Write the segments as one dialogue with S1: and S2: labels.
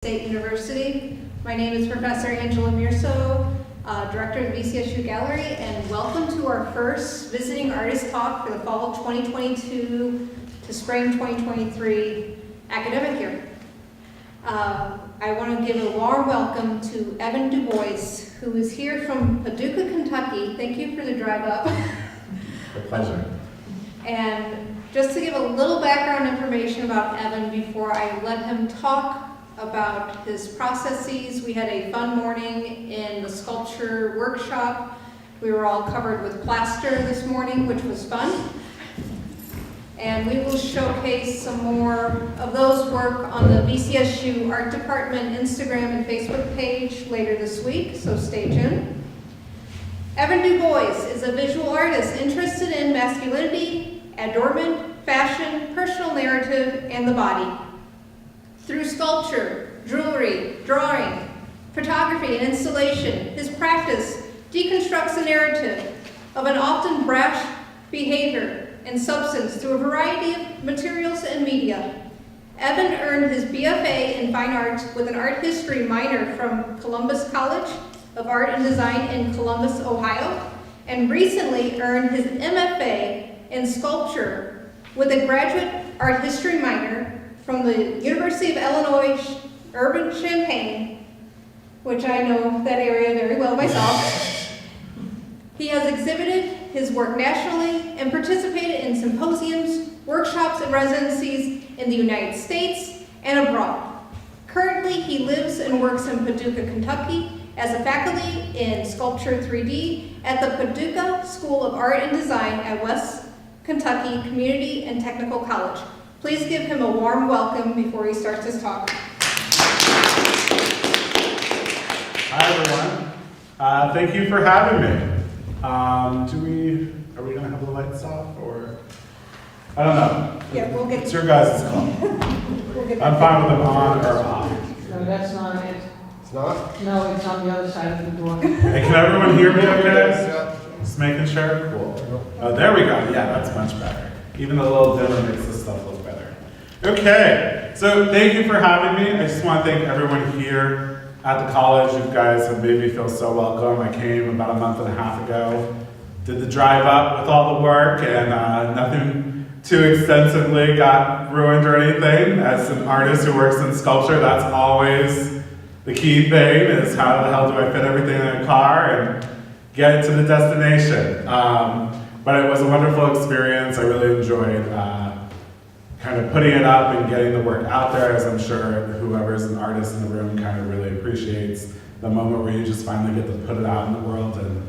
S1: State University. My name is Professor Angela Mirso, Director of the VCSU Gallery, and welcome to our first Visiting Artist Talk for the fall of 2022 to spring 2023 academic year. I want to give a warm welcome to Evin Dubois, who is here from Paducah, Kentucky. Thank you for the drive up.
S2: A pleasure.
S1: And just to give a little background information about Evin before I let him talk about his processes. We had a fun morning in the sculpture workshop. We were all covered with plaster this morning, which was fun. And we will showcase some more of those work on the VCSU Art Department Instagram and Facebook page later this week, so stay tuned. Evin Dubois is a visual artist interested in masculinity, adornment, fashion, personal narrative, and the body. Through sculpture, jewelry, drawing, photography, and installation, his practice deconstructs the narrative of an often brash behavior and substance through a variety of materials and media. Evin earned his BFA in Fine Arts with an art history minor from Columbus College of Art and Design in Columbus, Ohio, and recently earned his MFA in sculpture with a graduate art history minor from the University of Illinois Urbana-Champaign, which I know that area very well myself. He has exhibited his work nationally and participated in symposiums, workshops, and residencies in the United States and abroad. Currently, he lives and works in Paducah, Kentucky as a faculty in Sculpture 3D at the Paducah School of Art and Design at West Kentucky Community and Technical College. Please give him a warm welcome before he starts his talk.
S2: Hi everyone. Thank you for having me. Are we gonna have the lights off or? I don't know.
S1: Yeah, we'll get.
S2: It's your guys' call. I'm fine with them on or off.
S3: No, that's not it.
S2: It's not?
S3: No, it's on the other side of the door.
S2: Hey, can everyone hear me okay? Just making sure? Cool. Oh, there we go. Yeah, that's much better. Even a little dimmer makes this stuff look better. Okay, so thank you for having me. I just want to thank everyone here at the college. You guys have made me feel so welcome. I came about a month and a half ago, did the drive up with all the work, and nothing too extensively got ruined or anything. As an artist who works in sculpture, that's always the key thing, is how the hell do I fit everything in a car and get it to the destination. But it was a wonderful experience. I really enjoyed kind of putting it up and getting the work out there, as I'm sure whoever's an artist in the room kind of really appreciates the moment where you just finally get to put it out in the world and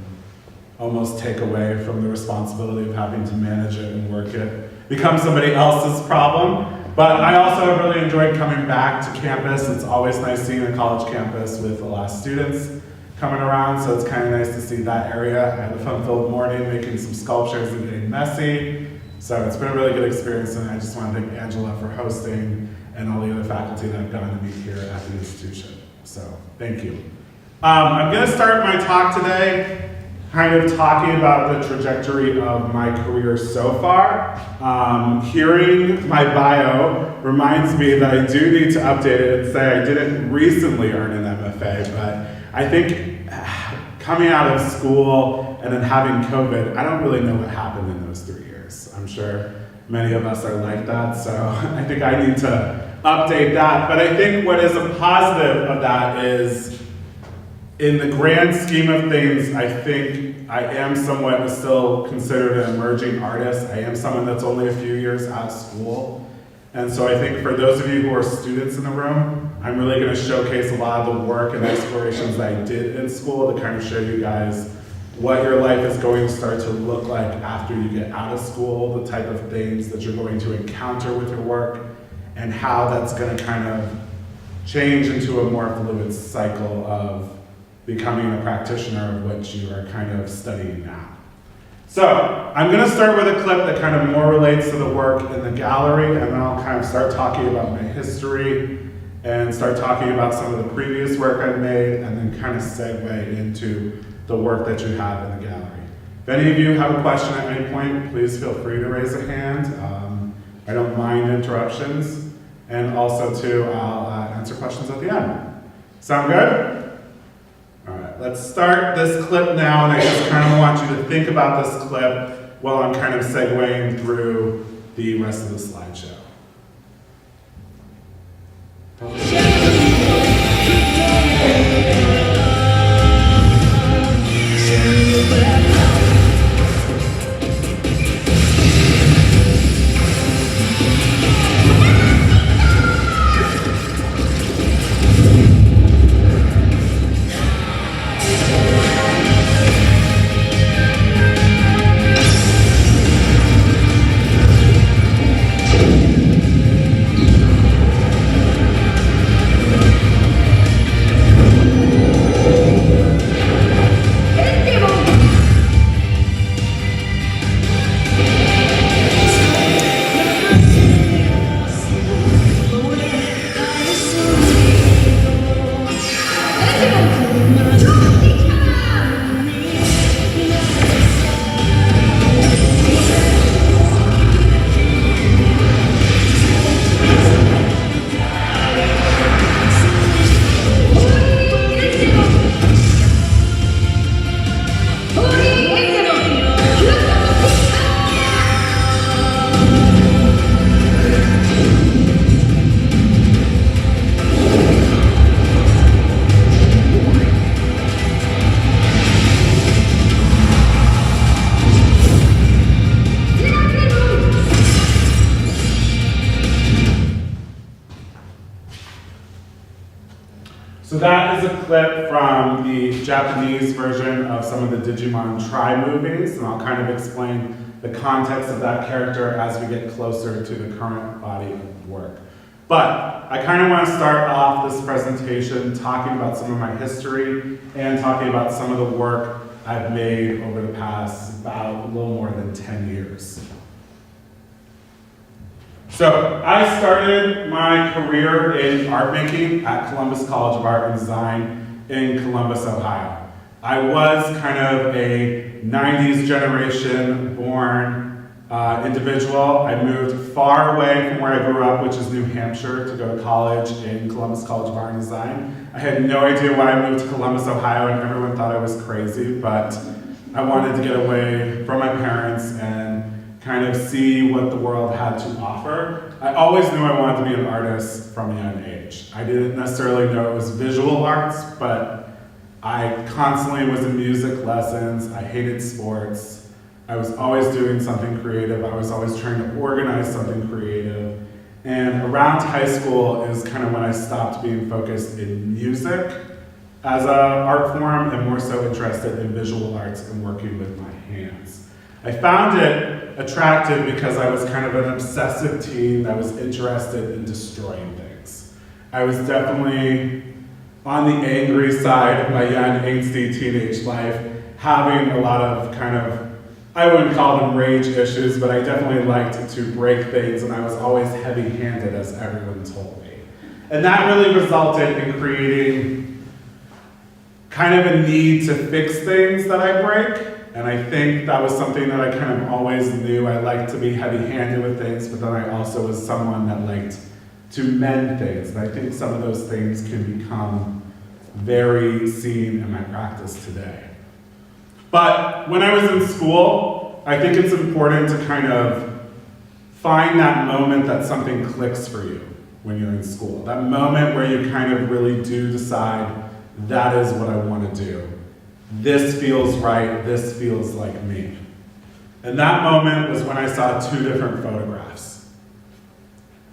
S2: almost take away from the responsibility of having to manage it and work it. Become somebody else's problem. But I also have really enjoyed coming back to campus. It's always nice seeing a college campus with a lot of students coming around, so it's kind of nice to see that area. I had a fun-filled morning making some sculptures and getting messy. So it's been a really good experience, and I just want to thank Angela for hosting and all the other faculty that I've gotten to meet here at the institution. So thank you. I'm going to start my talk today kind of talking about the trajectory of my career so far. Hearing my bio reminds me that I do need to update it and say I didn't recently earn an MFA, but I think coming out of school and then having COVID, I don't really know what happened in those 3 years. I'm sure many of us are like that, so I think I need to update that. But I think what is a positive of that is, in the grand scheme of things, I think I am somewhat still considered an emerging artist. I am someone that's only a few years out of school. And so I think for those of you who are students in the room, I'm really going to showcase a lot of the work and explorations that I did in school to kind of show you guys what your life is going to start to look like after you get out of school, the type of things that you're going to encounter with your work, and how that's going to kind of change into a more fluid cycle of becoming a practitioner of what you are kind of studying now. So I'm going to start with a clip that kind of more relates to the work in the gallery, and then I'll kind of start talking about my history and start talking about some of the previous work I've made, and then kind of segue into the work that you have in the gallery. If any of you have a question at any point, please feel free to raise a hand. I don't mind interruptions. And also too, I'll answer questions at the end. Sound good? All right, let's start this clip now, and I just kind of want you to think about this clip while I'm kind of segueing through the rest of the slideshow. So that is a clip from the Japanese version of some of the Digimon Tri movies, and I'll kind of explain the context of that character as we get closer to the current body of work. But I kind of want to start off this presentation talking about some of my history and talking about some of the work I've made over the past about a little more than 10 years. So I started my career in art making at Columbus College of Art and Design in Columbus, Ohio. I was kind of a 90s generation born individual. I moved far away from where I grew up, which is New Hampshire, to go to college in Columbus College of Art and Design. I had no idea why I moved to Columbus, Ohio, and everyone thought I was crazy, but I wanted to get away from my parents and kind of see what the world had to offer. I always knew I wanted to be an artist from a young age. I didn't necessarily know it was visual arts, but I constantly was in music lessons. I hated sports. I was always doing something creative. I was always trying to organize something creative. And around high school is kind of when I stopped being focused in music as an art form and more so interested in visual arts and working with my hands. I found it attractive because I was kind of an obsessive teen that was interested in destroying things. I was definitely on the angry side of my young, angsty teenage life, having a lot of kind of, I wouldn't call them rage issues, but I definitely liked to break things, and I was always heavy-handed, as everyone told me. And that really resulted in creating kind of a need to fix things that I break. And I think that was something that I kind of always knew. I liked to be heavy-handed with things, but then I also was someone that liked to mend things. And I think some of those things can become very seen in my practice today. But when I was in school, I think it's important to kind of find that moment that something clicks for you when you're in school. That moment where you kind of really do decide, that is what I want to do. This feels right, this feels like me. And that moment was when I saw two different photographs.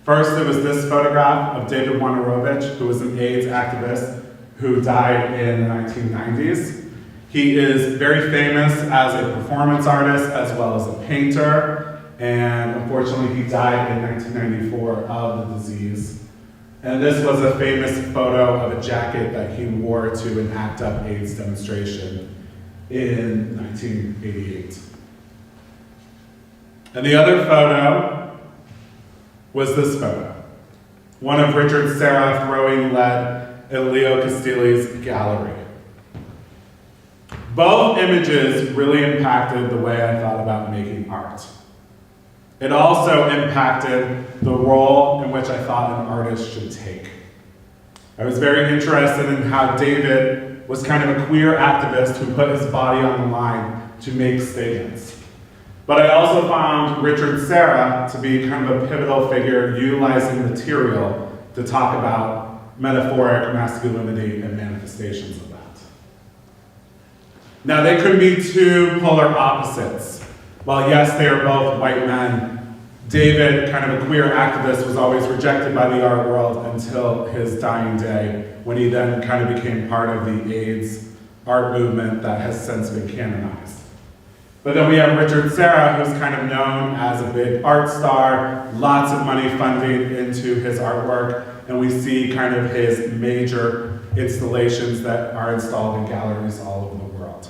S2: First, there was this photograph of David Wojnarowicz, who was an AIDS activist who died in the 1990s. He is very famous as a performance artist as well as a painter, and unfortunately he died in 1994 of the disease. And this was a famous photo of a jacket that he wore to an ACT UP AIDS demonstration in 1988. And the other photo was this photo, one of Richard Serra throwing lead at Leo Castelli's gallery. Both images really impacted the way I thought about making art. It also impacted the role in which I thought an artist should take. I was very interested in how David was kind of a queer activist who put his body on the line to make statements. But I also found Richard Serra to be kind of a pivotal figure utilizing material to talk about metaphoric masculinity and manifestations of that. Now, they could be two polar opposites. While yes, they are both white men, David, kind of a queer activist, was always rejected by the art world until his dying day, when he then kind of became part of the AIDS art movement that has since been canonized. But then we have Richard Serra, who's kind of known as a big art star, lots of money funding into his artwork, and we see kind of his major installations that are installed in galleries all over the world.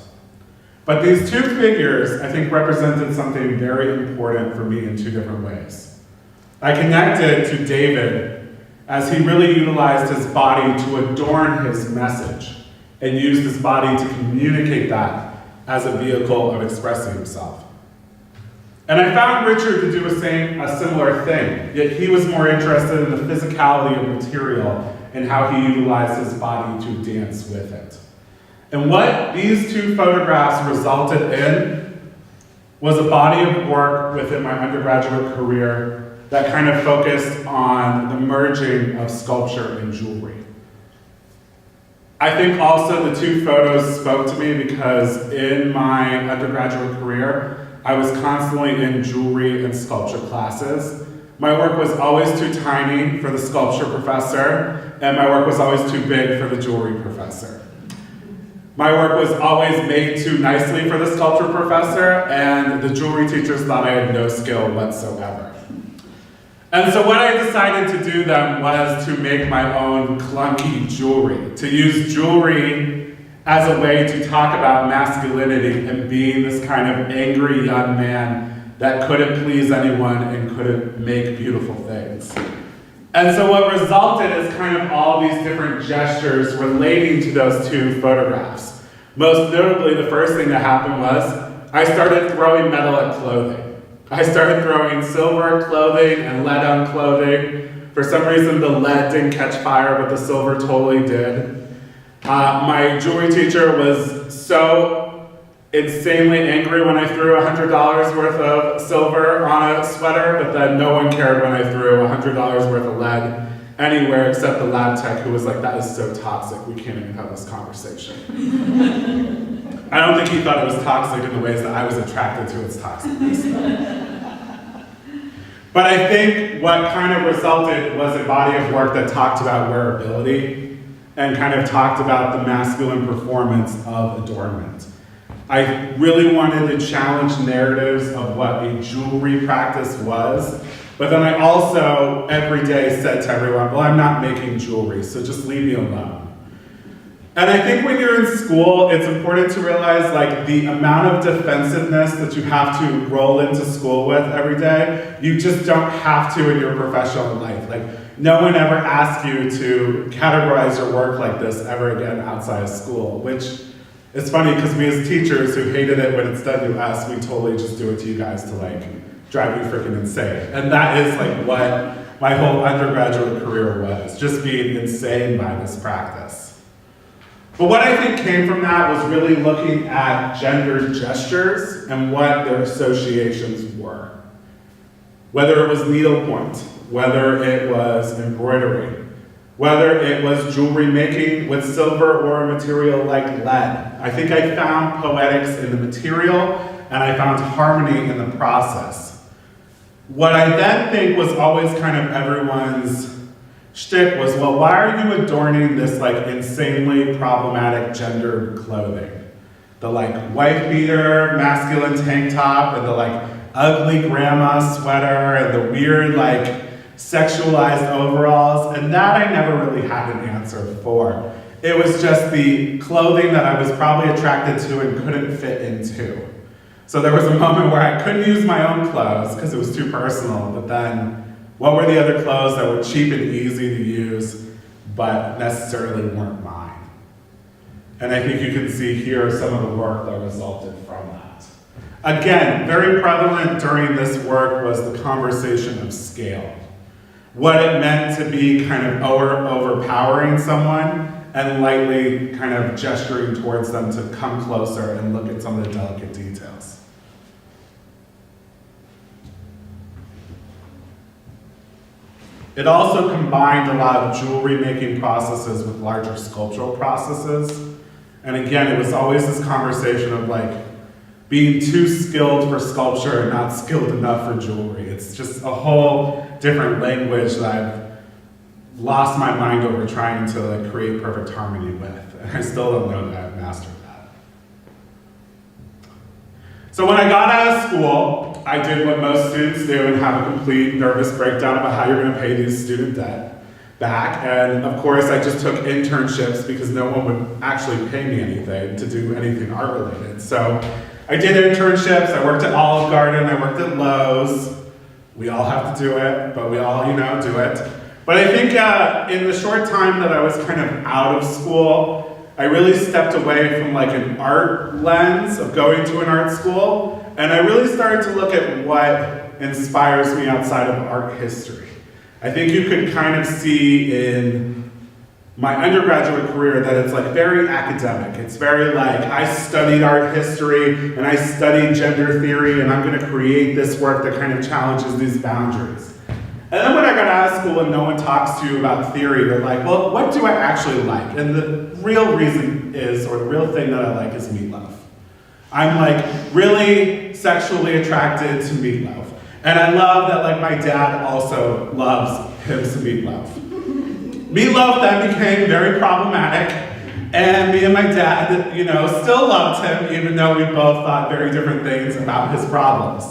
S2: But these two figures, I think, represented something very important for me in two different ways. I connected to David as he really utilized his body to adorn his message and used his body to communicate that as a vehicle of expressing himself. And I found Richard to do a similar thing, yet he was more interested in the physicality of material and how he utilized his body to dance with it. And what these two photographs resulted in was a body of work within my undergraduate career that kind of focused on the merging of sculpture and jewelry. I think also the two photos spoke to me because in my undergraduate career, I was constantly in jewelry and sculpture classes. My work was always too tiny for the sculpture professor, and my work was always too big for the jewelry professor. My work was always made too nicely for the sculpture professor, and the jewelry teachers thought I had no skill whatsoever. And so what I decided to do then was to make my own clunky jewelry, to use jewelry as a way to talk about masculinity and being this kind of angry young man that couldn't please anyone and couldn't make beautiful things. And so what resulted is kind of all these different gestures relating to those two photographs. Most notably, the first thing that happened was I started throwing metal at clothing. I started throwing silver at clothing and lead on clothing. For some reason, the lead didn't catch fire, but the silver totally did. My jewelry teacher was so insanely angry when I threw $100 worth of silver on a sweater, but then no one cared when I threw $100 worth of lead anywhere except the lab tech, who was like, that is so toxic, we can't even have this conversation. I don't think he thought it was toxic in the ways that I was attracted to its toxicness. But I think what kind of resulted was a body of work that talked about wearability and kind of talked about the masculine performance of adornment. I really wanted to challenge narratives of what a jewelry practice was, but then I also every day said to everyone, well, I'm not making jewelry, so just leave me alone. And I think when you're in school, it's important to realize like the amount of defensiveness that you have to roll into school with every day, you just don't have to in your professional life. Like no one ever asks you to categorize your work like this ever again outside of school, which it's funny because we as teachers who hated it when it's done to us, we totally just do it to you guys to like drive you freaking insane. And that is like what my whole undergraduate career was, just being insane by this practice. But what I think came from that was really looking at gendered gestures and what their associations were. Whether it was needlepoint, whether it was embroidery, whether it was jewelry making with silver or a material like lead. I think I found poetics in the material and I found harmony in the process. What I then think was always kind of everyone's shtick was, well, why are you adorning this like insanely problematic gendered clothing? The like wife beater, masculine tank top, and the like ugly grandma sweater, and the weird like sexualized overalls, and that I never really had an answer for. It was just the clothing that I was probably attracted to and couldn't fit into. So there was a moment where I couldn't use my own clothes because it was too personal, but then what were the other clothes that were cheap and easy to use, but necessarily weren't mine? And I think you can see here some of the work that resulted from that. Again, very prevalent during this work was the conversation of scale. what it meant to be kind of overpowering someone and lightly kind of gesturing towards them to come closer and look at some of the delicate details. It also combined a lot of jewelry making processes with larger sculptural processes. And again, it was always this conversation of like being too skilled for sculpture and not skilled enough for jewelry. It's just a whole different language that I've lost my mind over trying to like create perfect harmony with. And I still don't know that I've mastered that. So when I got out of school, I did what most students do and have a complete nervous breakdown about how you're going to pay these student debt back. And of course, I just took internships because no one would actually pay me anything to do anything art related. So I did internships. I worked at Olive Garden. I worked at Lowe's. We all have to do it, but we all, do it. But I think in the short time that I was kind of out of school, I really stepped away from like an art lens of going to an art school, and I really started to look at what inspires me outside of art history. I think you could kind of see in my undergraduate career that it's like very academic. It's very like, I studied art history and I studied gender theory and I'm gonna create this work that kind of challenges these boundaries. And then when I got out of school and no one talks to you about theory, they're like, well, what do I actually like? And the real reason is, or the real thing that I like is meatloaf. I'm like really sexually attracted to meatloaf. And I love that like my dad also loves him some meatloaf. Meatloaf then became very problematic, and me and my dad, still loved him, even though we both thought very different things about his problems.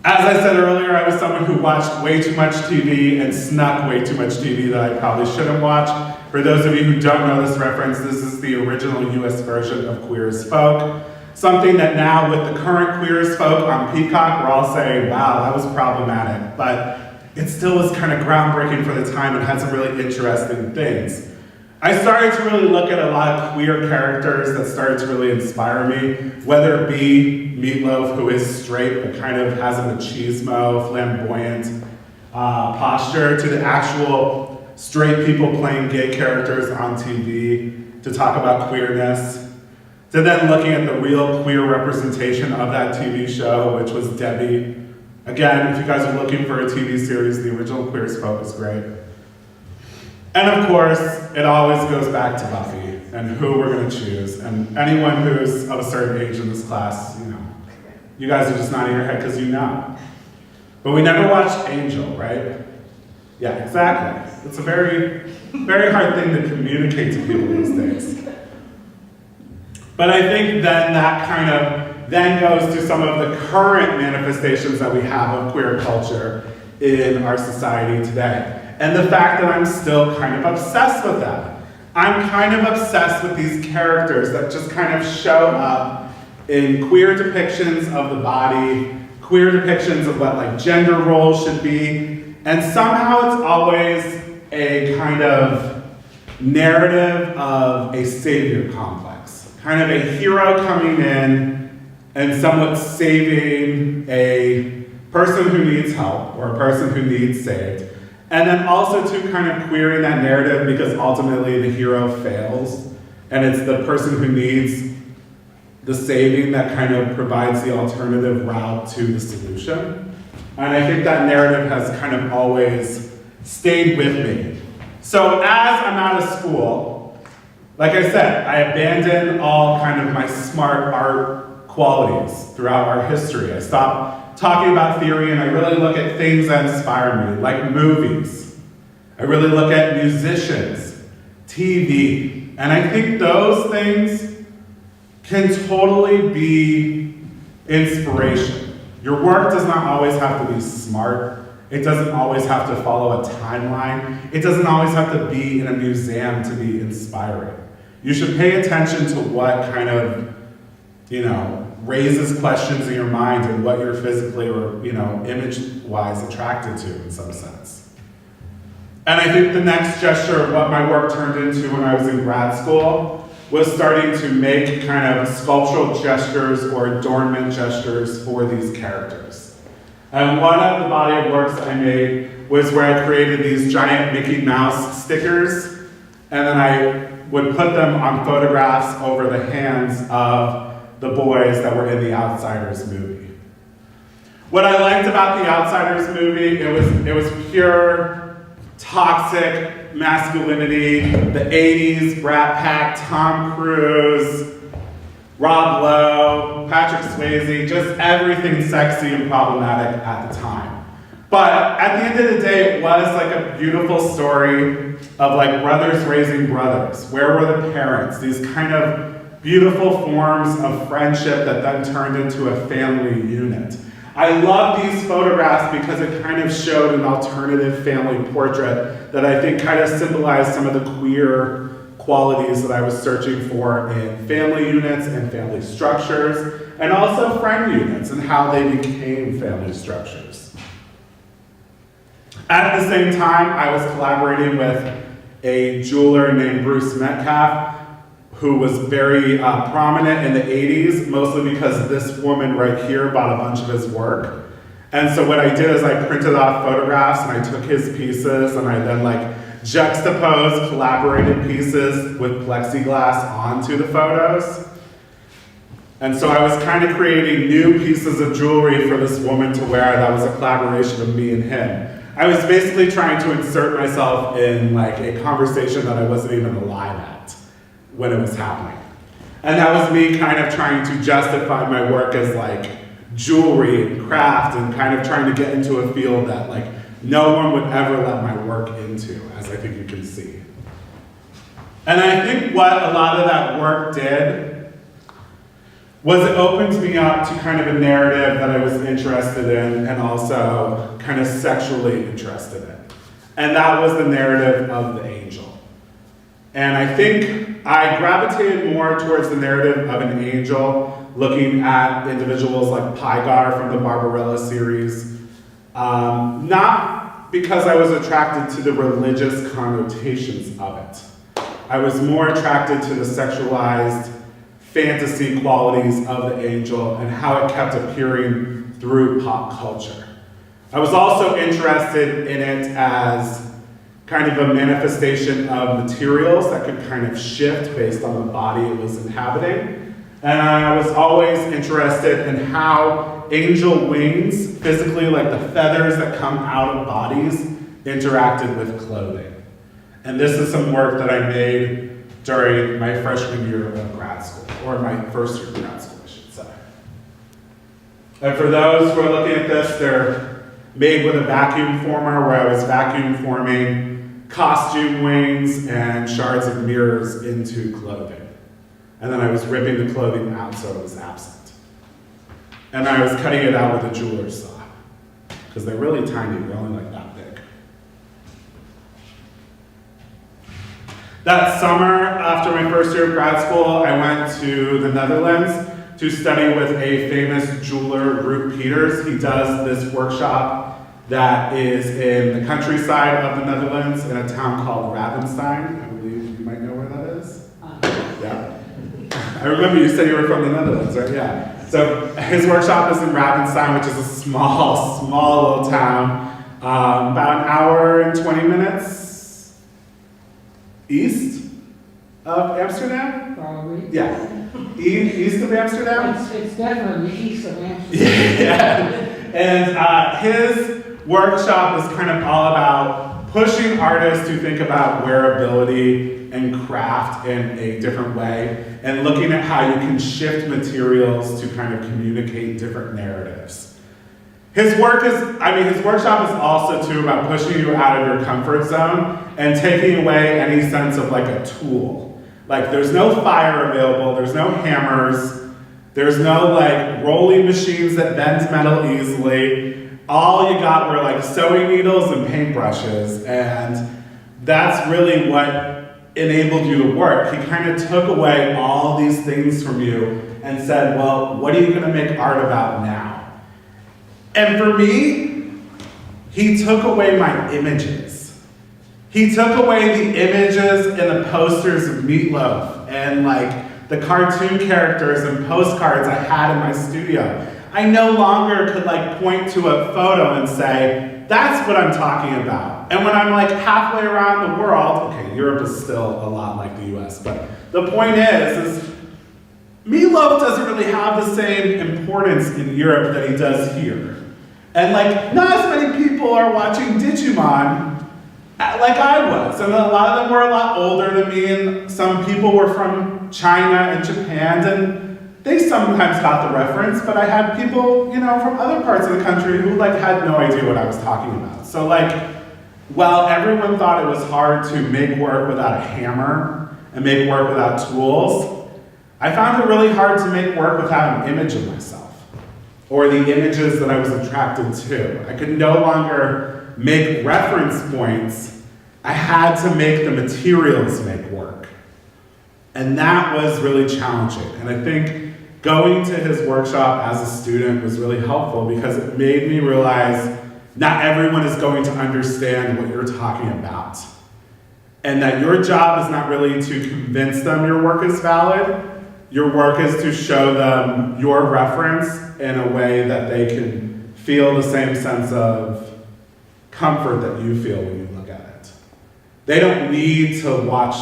S2: As I said earlier, I was someone who watched way too much TV and snuck way too much TV that I probably shouldn't watch. For those of you who don't know this reference, this is the original US version of Queer as Folk. Something that now with the current Queer as Folk on Peacock, we're all saying, wow, that was problematic. But it still was kind of groundbreaking for the time and had some really interesting things. I started to really look at a lot of queer characters that started to really inspire me, whether it be Meatloaf, who is straight but kind of has a machismo, flamboyant posture, to the actual straight people playing gay characters on TV to talk about queerness, to then looking at the real queer representation of that TV show, which was Debbie. Again, if you guys are looking for a TV series, the original Queer as Folk is great. And of course, it always goes back to Buffy and who we're going to choose. And anyone who's of a certain age in this class, you guys are just nodding your head because you know. But we never watched Angel, right? Yeah, exactly. It's a very, very hard thing to communicate to people these days. But I think then that kind of then goes to some of the current manifestations that we have of queer culture in our society today. And the fact that I'm still kind of obsessed with that. I'm kind of obsessed with these characters that just kind of show up in queer depictions of the body, queer depictions of what like gender roles should be, and somehow it's always a kind of narrative of a savior complex. Kind of a hero coming in and somewhat saving a person who needs help or a person who needs saved. And then also to kind of queering that narrative because ultimately the hero fails and it's the person who needs the saving that kind of provides the alternative route to the solution. And I think that narrative has kind of always stayed with me. So as I'm out of school, like I said, I abandoned all kind of my smart art qualities throughout our history. I stopped talking about theory and I really look at things that inspire me, like movies. I really look at musicians, TV, and I think those things can totally be inspiration. Your work does not always have to be smart. It doesn't always have to follow a timeline. It doesn't always have to be in a museum to be inspiring. You should pay attention to what kind of, raises questions in your mind and what you're physically or, image-wise attracted to in some sense. And I think the next gesture of what my work turned into when I was in grad school was starting to make kind of sculptural gestures or adornment gestures for these characters. And one of the body of works I made was where I created these giant Mickey Mouse stickers, and then I would put them on photographs over the hands of the boys that were in the Outsiders movie. What I liked about the Outsiders movie, it was pure toxic masculinity, the 80s, Brat Pack, Tom Cruise, Rob Lowe, Patrick Swayze, just everything sexy and problematic at the time. But at the end of the day, it was like a beautiful story of like brothers raising brothers. Where were the parents? These kind of beautiful forms of friendship that then turned into a family unit. I love these photographs because it kind of showed an alternative family portrait that I think kind of symbolized some of the queer qualities that I was searching for in family units and family structures, and also friend units and how they became family structures. At the same time, I was collaborating with a jeweler named Bruce Metcalf, who was very prominent in the 80s, mostly because this woman right here bought a bunch of his work. And so what I did is I printed off photographs and I took his pieces and I then like juxtaposed collaborated pieces with plexiglass onto the photos. And so I was kind of creating new pieces of jewelry for this woman to wear that was a collaboration of me and him. I was basically trying to insert myself in like a conversation that I wasn't even alive at when it was happening. And that was me kind of trying to justify my work as like jewelry and craft and kind of trying to get into a field that like no one would ever let my work into, as I think you can see. And I think what a lot of that work did was it opened me up to kind of a narrative that I was interested in and also kind of sexually interested in. And that was the narrative of the angel. And I think I gravitated more towards the narrative of an angel, looking at individuals like Pygar from the Barbarella series, not because I was attracted to the religious connotations of it. I was more attracted to the sexualized fantasy qualities of the angel and how it kept appearing through pop culture. I was also interested in it as kind of a manifestation of materials that could kind of shift based on the body it was inhabiting. And I was always interested in how angel wings, physically like the feathers that come out of bodies, interacted with clothing. And this is some work that I made during my freshman year of grad school, or my first year of grad school, I should say. And for those who are looking at this, they're made with a vacuum former, where I was vacuum forming costume wings and shards of mirrors into clothing. And then I was ripping the clothing out so it was absent. And I was cutting it out with a jeweler's saw, because they're really tiny, they're only like that big. That summer, after my first year of grad school, I went to the Netherlands to study with a famous jeweler, Root Peters. He does this workshop that is in the countryside of the Netherlands in a town called Ravenstein. I believe you might know where that is. Yeah. I remember you said you were from the Netherlands, right? Yeah. So his workshop is in Ravenstein, which is a small little town, about an hour and 20 minutes east of Amsterdam.
S3: Probably.
S2: Yeah. East of Amsterdam.
S3: It's definitely east of Amsterdam.
S2: Yeah. And his workshop is kind of all about pushing artists to think about wearability and craft in a different way, and looking at how you can shift materials to kind of communicate different narratives. His workshop is also too about pushing you out of your comfort zone and taking away any sense of like a tool. Like there's no fire available, there's no hammers, there's no like rolling machines that bend metal easily. All you got were like sewing needles and paintbrushes, and that's really what enabled you to work. He kind of took away all these things from you and said, well, what are you going to make art about now? And for me, he took away my images. He took away the images and the posters of Meatloaf and like the cartoon characters and postcards I had in my studio. I no longer could like point to a photo and say, That's what I'm talking about. And when I'm like halfway around the world, okay, Europe is still a lot like the US, but the point is meatloaf doesn't really have the same importance in Europe that he does here. And like, not as many people are watching Digimon like I was. And a lot of them were a lot older than me, and some people were from China and Japan, and they sometimes got the reference, but I had people, you know, from other parts of the country who like had no idea what I was talking about. So like, while everyone thought it was hard to make work without a hammer and make work without tools, I found it really hard to make work without an image of myself, or the images that I was attracted to. I could no longer make reference points. I had to make the materials make work. And that was really challenging. And I think going to his workshop as a student was really helpful because it made me realize not everyone is going to understand what you're talking about. And that your job is not really to convince them your work is valid. Your work is to show them your reference in a way that they can feel the same sense of comfort that you feel when you look at it. They don't need to watch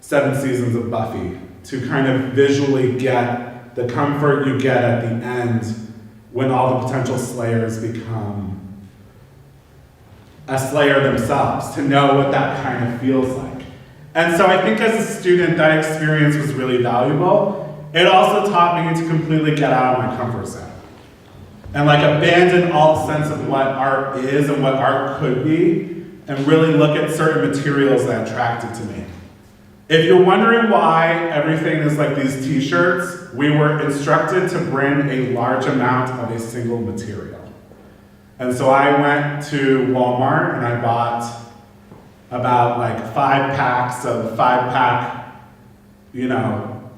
S2: 7 seasons of Buffy to kind of visually get the comfort you get at the end when all the potential slayers become a slayer themselves, to know what that kind of feels like. And so I think as a student, that experience was really valuable. It also taught me to completely get out of my comfort zone and like abandon all sense of what art is and what art could be, and really look at certain materials that attracted to me. If you're wondering why everything is like these t-shirts, we were instructed to bring a large amount of a single material. And so I went to Walmart and I bought about like 5 packs of 5-pack, you know,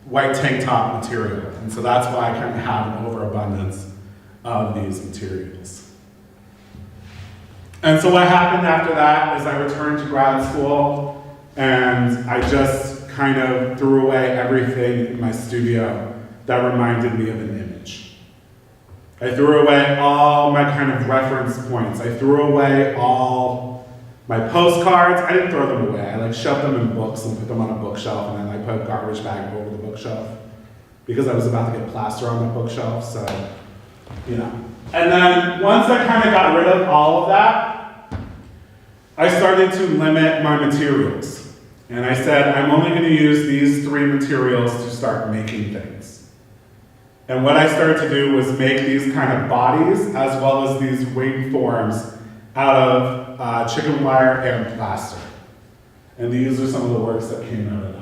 S2: white tank top material. And so that's why I kind of have an overabundance of these materials. And so what happened after that is I returned to grad school and I just kind of threw away everything in my studio that reminded me of an image. I threw away all my kind of reference points. I threw away all my postcards. I didn't throw them away. I like shoved them in books and put them on a bookshelf, and then I put a garbage bag over the bookshelf because I was about to get plaster on the bookshelf, so, you know. And then once I kind of got rid of all of that, I started to limit my materials. And I said, I'm only going to use these 3 materials to start making things. And what I started to do was make these kind of bodies as well as these wing forms out of chicken wire and plaster. And these are some of the works that came out of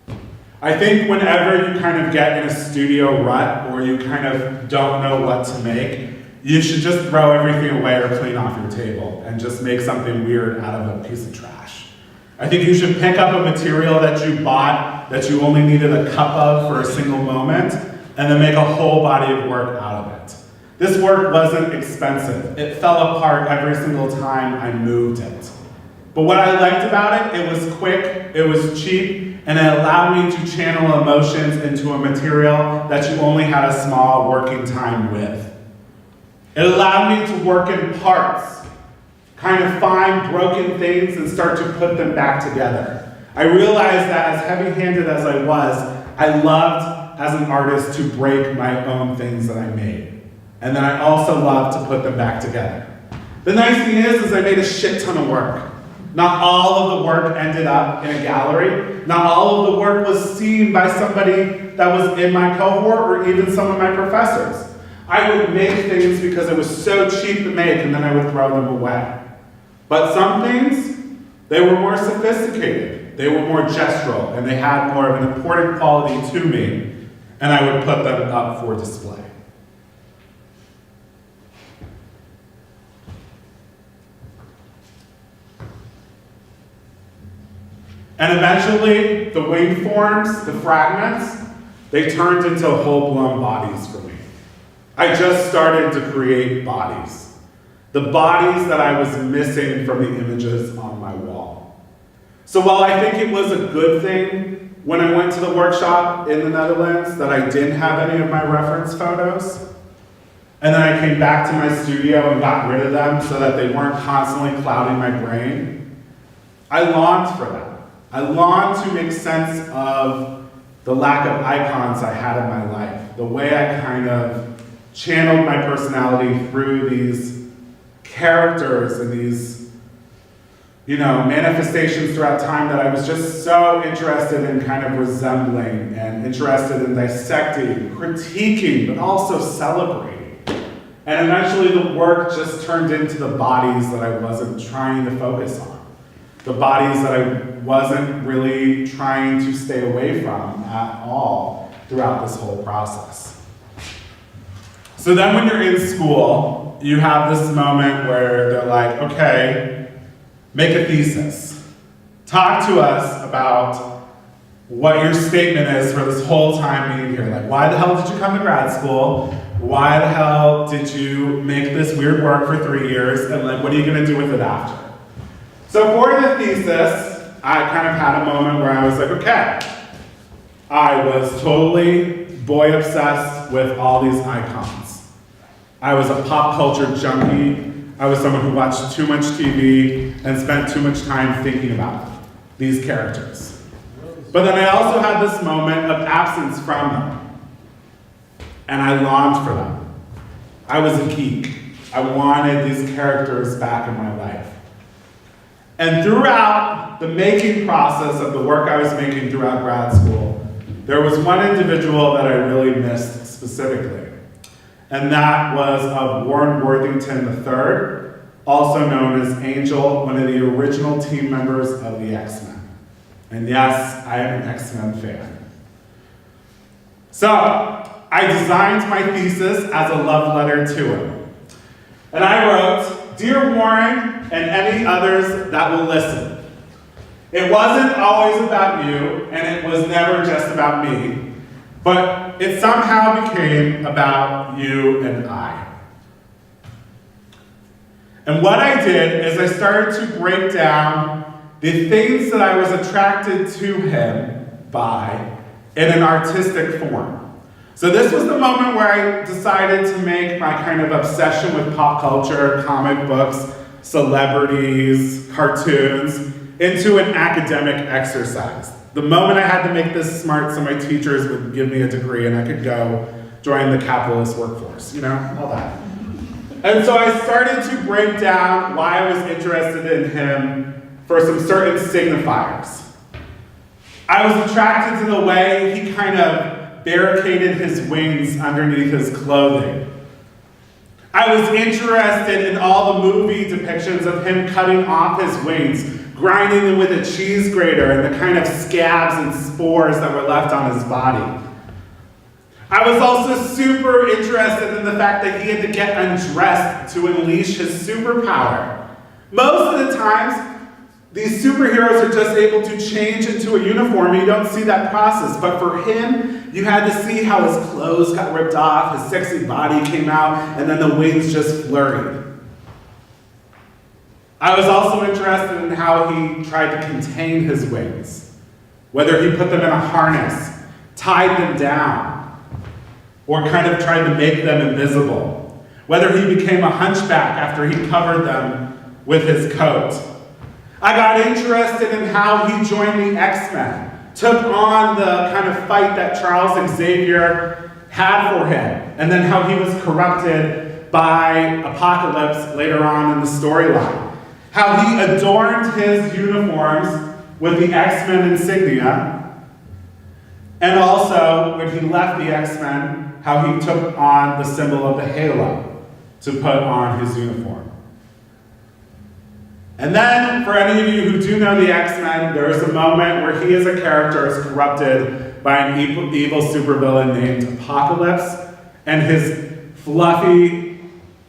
S2: that. I think whenever you kind of get in a studio rut or you kind of don't know what to make, you should just throw everything away or clean off your table and just make something weird out of a piece of trash. I think you should pick up a material that you bought that you only needed a cup of for a single moment and then make a whole body of work out of it. This work wasn't expensive. It fell apart every single time I moved it. But what I liked about it, it was quick, it was cheap, and it allowed me to channel emotions into a material that you only had a small working time with. It allowed me to work in parts, kind of find broken things and start to put them back together. I realized that as heavy-handed as I was, I loved as an artist to break my own things that I made. And then I also loved to put them back together. The nice thing is I made a shit ton of work. Not all of the work ended up in a gallery. Not all of the work was seen by somebody that was in my cohort or even some of my professors. I would make things because it was so cheap to make and then I would throw them away. But some things, they were more sophisticated. They were more gestural and they had more of an important quality to me, and I would put them up for display. And eventually, the wing forms, the fragments, they turned into whole-blown bodies for me. I just started to create bodies. The bodies that I was missing from the images on my wall. So while I think it was a good thing when I went to the workshop in the Netherlands that I didn't have any of my reference photos, and then I came back to my studio and got rid of them so that they weren't constantly clouding my brain, I longed for that. I longed to make sense of the lack of icons I had in my life, the way I kind of channeled my personality through these characters and these manifestations throughout time that I was just so interested in kind of resembling and interested in dissecting, critiquing, but also celebrating. And eventually the work just turned into the bodies that I wasn't trying to focus on. The bodies that I wasn't really trying to stay away from at all throughout this whole process. So then when you're in school, you have this moment where they're like, okay, make a thesis. Talk to us about what your statement is for this whole time being here. Like, why the hell did you come to grad school? Why the hell did you make this weird work for 3 years? And like, what are you gonna do with it after? So for the thesis, I kind of had a moment where I was like, okay, I was totally boy obsessed with all these icons. I was a pop culture junkie. I was someone who watched too much TV and spent too much time thinking about these characters. But then I also had this moment of absence from them. And I longed for them. I was a geek. I wanted these characters back in my life. And throughout the making process of the work I was making throughout grad school, there was one individual that I really missed specifically. And that was of Warren Worthington III, also known as Angel, one of the original team members of the X-Men. And yes, I am an X-Men fan. So, I designed my thesis as a love letter to him. And I wrote, "Dear Warren and any others that will listen, it wasn't always about you, and it was never just about me. But it somehow became about you and I." And what I did is I started to break down the things that I was attracted to him by in an artistic form. So this was the moment where I decided to make my kind of obsession with pop culture, comic books, celebrities, cartoons, into an academic exercise. The moment I had to make this smart so my teachers would give me a degree and I could go join the capitalist workforce, all that. And so I started to break down why I was interested in him for some certain signifiers. I was attracted to the way he kind of barricaded his wings underneath his clothing. I was interested in all the movie depictions of him cutting off his wings, grinding them with a cheese grater, and the kind of scabs and spores that were left on his body. I was also super interested in the fact that he had to get undressed to unleash his superpower. Most of the times, these superheroes are just able to change into a uniform, and you don't see that process. But for him, you had to see how his clothes got ripped off, his sexy body came out, and then the wings just flurried. I was also interested in how he tried to contain his wings, whether he put them in a harness, tied them down, or kind of tried to make them invisible, whether he became a hunchback after he covered them with his coat. I got interested in how he joined the X-Men, took on the kind of fight that Charles Xavier had for him, and then how he was corrupted by Apocalypse later on in the storyline. How he adorned his uniforms with the X-Men insignia, and also when he left the X-Men, how he took on the symbol of the halo to put on his uniform. And then, for any of you who do know the X-Men, there is a moment where he as a character is corrupted by an evil supervillain named Apocalypse, and his fluffy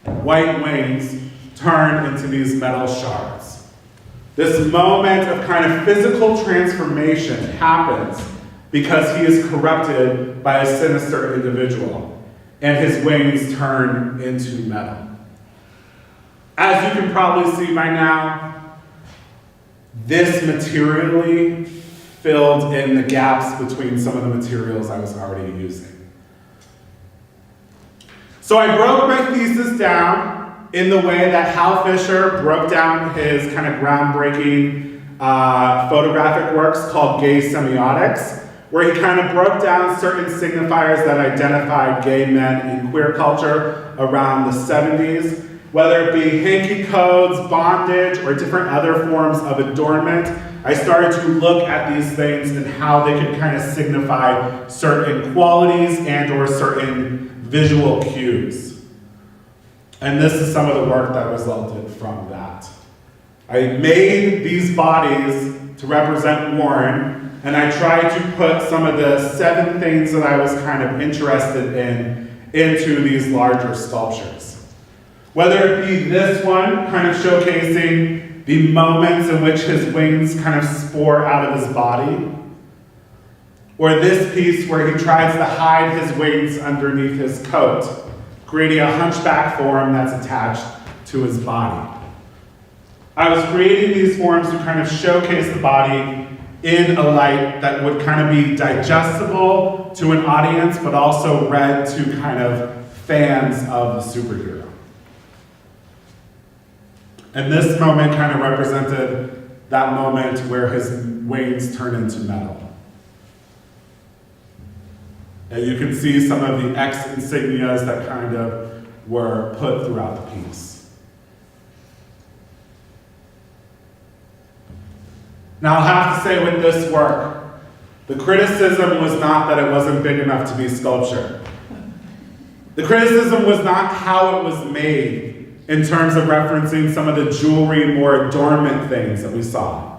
S2: white wings turn into these metal shards. This moment of kind of physical transformation happens because he is corrupted by a sinister individual, and his wings turn into metal. As you can probably see by now, this materially filled in the gaps between some of the materials I was already using. So I broke my thesis down in the way that Hal Fisher broke down his kind of groundbreaking photographic works called Gay Semiotics, where he kind of broke down certain signifiers that identified gay men in queer culture around the 70s, whether it be hanky codes, bondage, or different other forms of adornment. I started to look at these things and how they could kind of signify certain qualities and or certain visual cues. And this is some of the work that resulted from that. I made these bodies to represent Warren, and I tried to put some of the 7 things that I was kind of interested in into these larger sculptures. Whether it be this one, kind of showcasing the moments in which his wings kind of spore out of his body, or this piece where he tries to hide his wings underneath his coat, creating a hunchback form that's attached to his body. I was creating these forms to kind of showcase the body in a light that would kind of be digestible to an audience, but also read to kind of fans of the superhero. And this moment kind of represented that moment where his wings turn into metal. And you can see some of the X insignias that kind of were put throughout the piece. Now I'll have to say with this work, the criticism was not that it wasn't big enough to be sculpture. The criticism was not how it was made in terms of referencing some of the jewelry, more adornment things that we saw.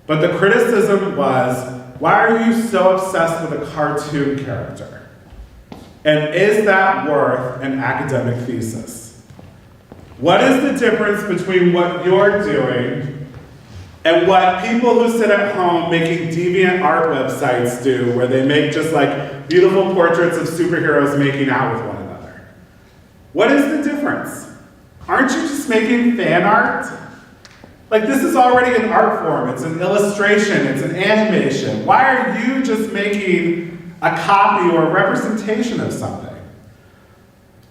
S2: But the criticism was, why are you so obsessed with a cartoon character? And is that worth an academic thesis? What is the difference between what you're doing and what people who sit at home making deviant art websites do, where they make just like beautiful portraits of superheroes making out with one another? What is the difference? Aren't you just making fan art? Like, this is already an art form. It's an illustration, it's an animation. Why are you just making a copy or a representation of something?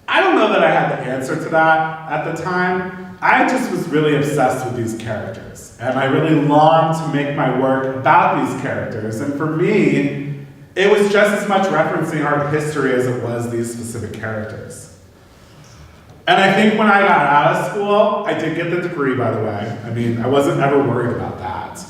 S2: I don't know that I had the answer to that at the time. I just was really obsessed with these characters. And I really longed to make my work about these characters. And for me, it was just as much referencing art history as it was these specific characters. And I think when I got out of school, I did get the degree, by the way. I mean, I wasn't ever worried about that.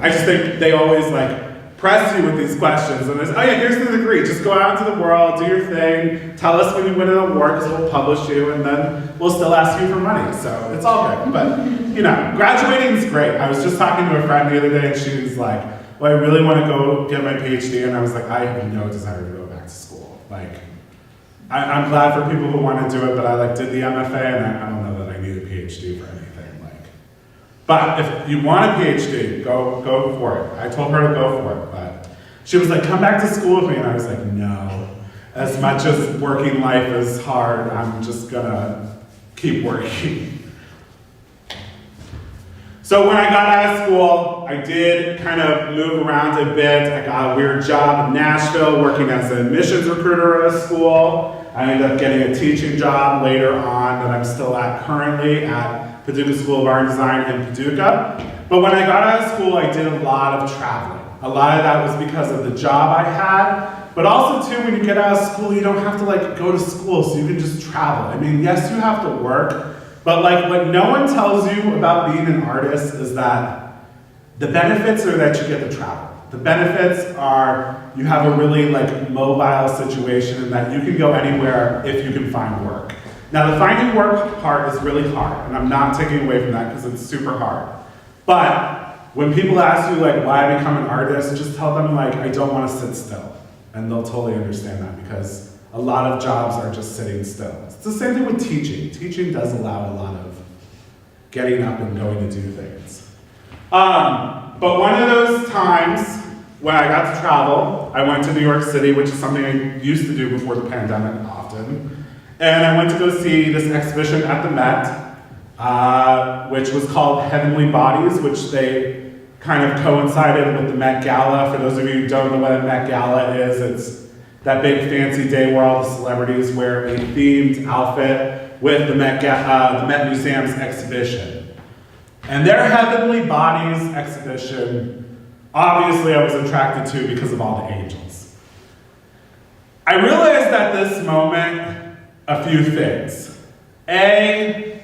S2: I just think they always like press you with these questions. And it's, oh yeah, here's the degree. Just go out into the world, do your thing, tell us when you win an award because we'll publish you, and then we'll still ask you for money. So it's all good. But, you know, graduating is great. I was just talking to a friend the other day, and she was like, well, I really want to go get my PhD. And I was like, I have no desire to go back to school. Like, I'm glad for people who want to do it, but I like did the MFA, and I don't know that I need a PhD for anything. Like, but if you want a PhD, go for it. I told her to go for it, but she was like, come back to school with me, and I was like, no. As much as working life is hard, I'm just gonna keep working. So when I got out of school, I did kind of move around a bit. I got a weird job in Nashville working as an admissions recruiter at a school. I ended up getting a teaching job later on that I'm still at currently at Paducah School of Art and Design in Paducah. But when I got out of school, I did a lot of traveling. A lot of that was because of the job I had, but also too, when you get out of school, you don't have to like go to school, so you can just travel. I mean, yes, you have to work, but like what no one tells you about being an artist is that the benefits are that you get to travel. The benefits are you have a really like mobile situation and that you can go anywhere if you can find work. Now the finding work part is really hard, and I'm not taking away from that because it's super hard. But when people ask you like why I become an artist, just tell them like I don't want to sit still. And they'll totally understand that because a lot of jobs are just sitting still. It's the same thing with teaching. Teaching does allow a lot of getting up and going to do things. But one of those times when I got to travel, I went to New York City, which is something I used to do before the pandemic often. And I went to go see this exhibition at the Met, which was called Heavenly Bodies, which they kind of coincided with the Met Gala. For those of you who don't know what a Met Gala is, it's that big fancy day where all the celebrities wear a themed outfit with the Met Museum's exhibition. And their Heavenly Bodies exhibition, obviously I was attracted to because of all the angels. I realized at this moment a few things. A,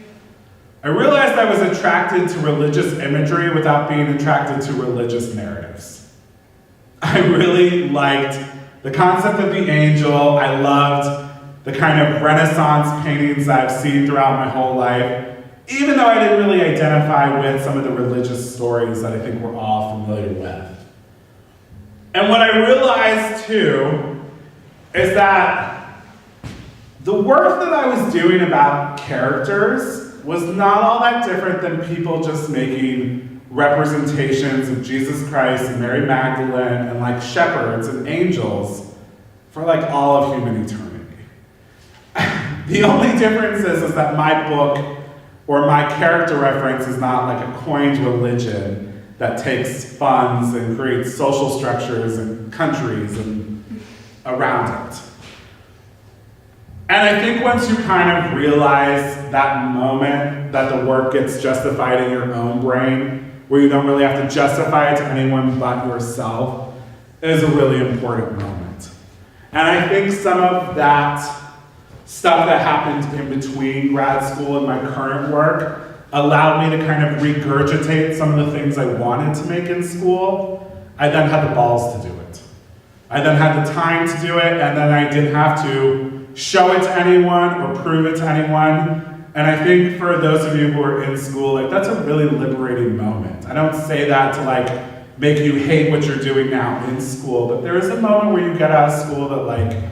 S2: I realized I was attracted to religious imagery without being attracted to religious narratives. I really liked the concept of the angel. I loved the kind of Renaissance paintings I've seen throughout my whole life, even though I didn't really identify with some of the religious stories that I think we're all familiar with. And what I realized too is that the work that I was doing about characters was not all that different than people just making representations of Jesus Christ and Mary Magdalene and like shepherds and angels for like all of human eternity. The only difference is that my book or my character reference is not like a coined religion that takes funds and creates social structures and countries and around it. And I think once you kind of realize that moment that the work gets justified in your own brain, where you don't really have to justify it to anyone but yourself, is a really important moment. And I think some of that stuff that happened in between grad school and my current work allowed me to kind of regurgitate some of the things I wanted to make in school. I then had the balls to do it. I then had the time to do it, and then I didn't have to show it to anyone or prove it to anyone. And I think for those of you who are in school, like that's a really liberating moment. I don't say that to like make you hate what you're doing now in school, but there is a moment where you get out of school that like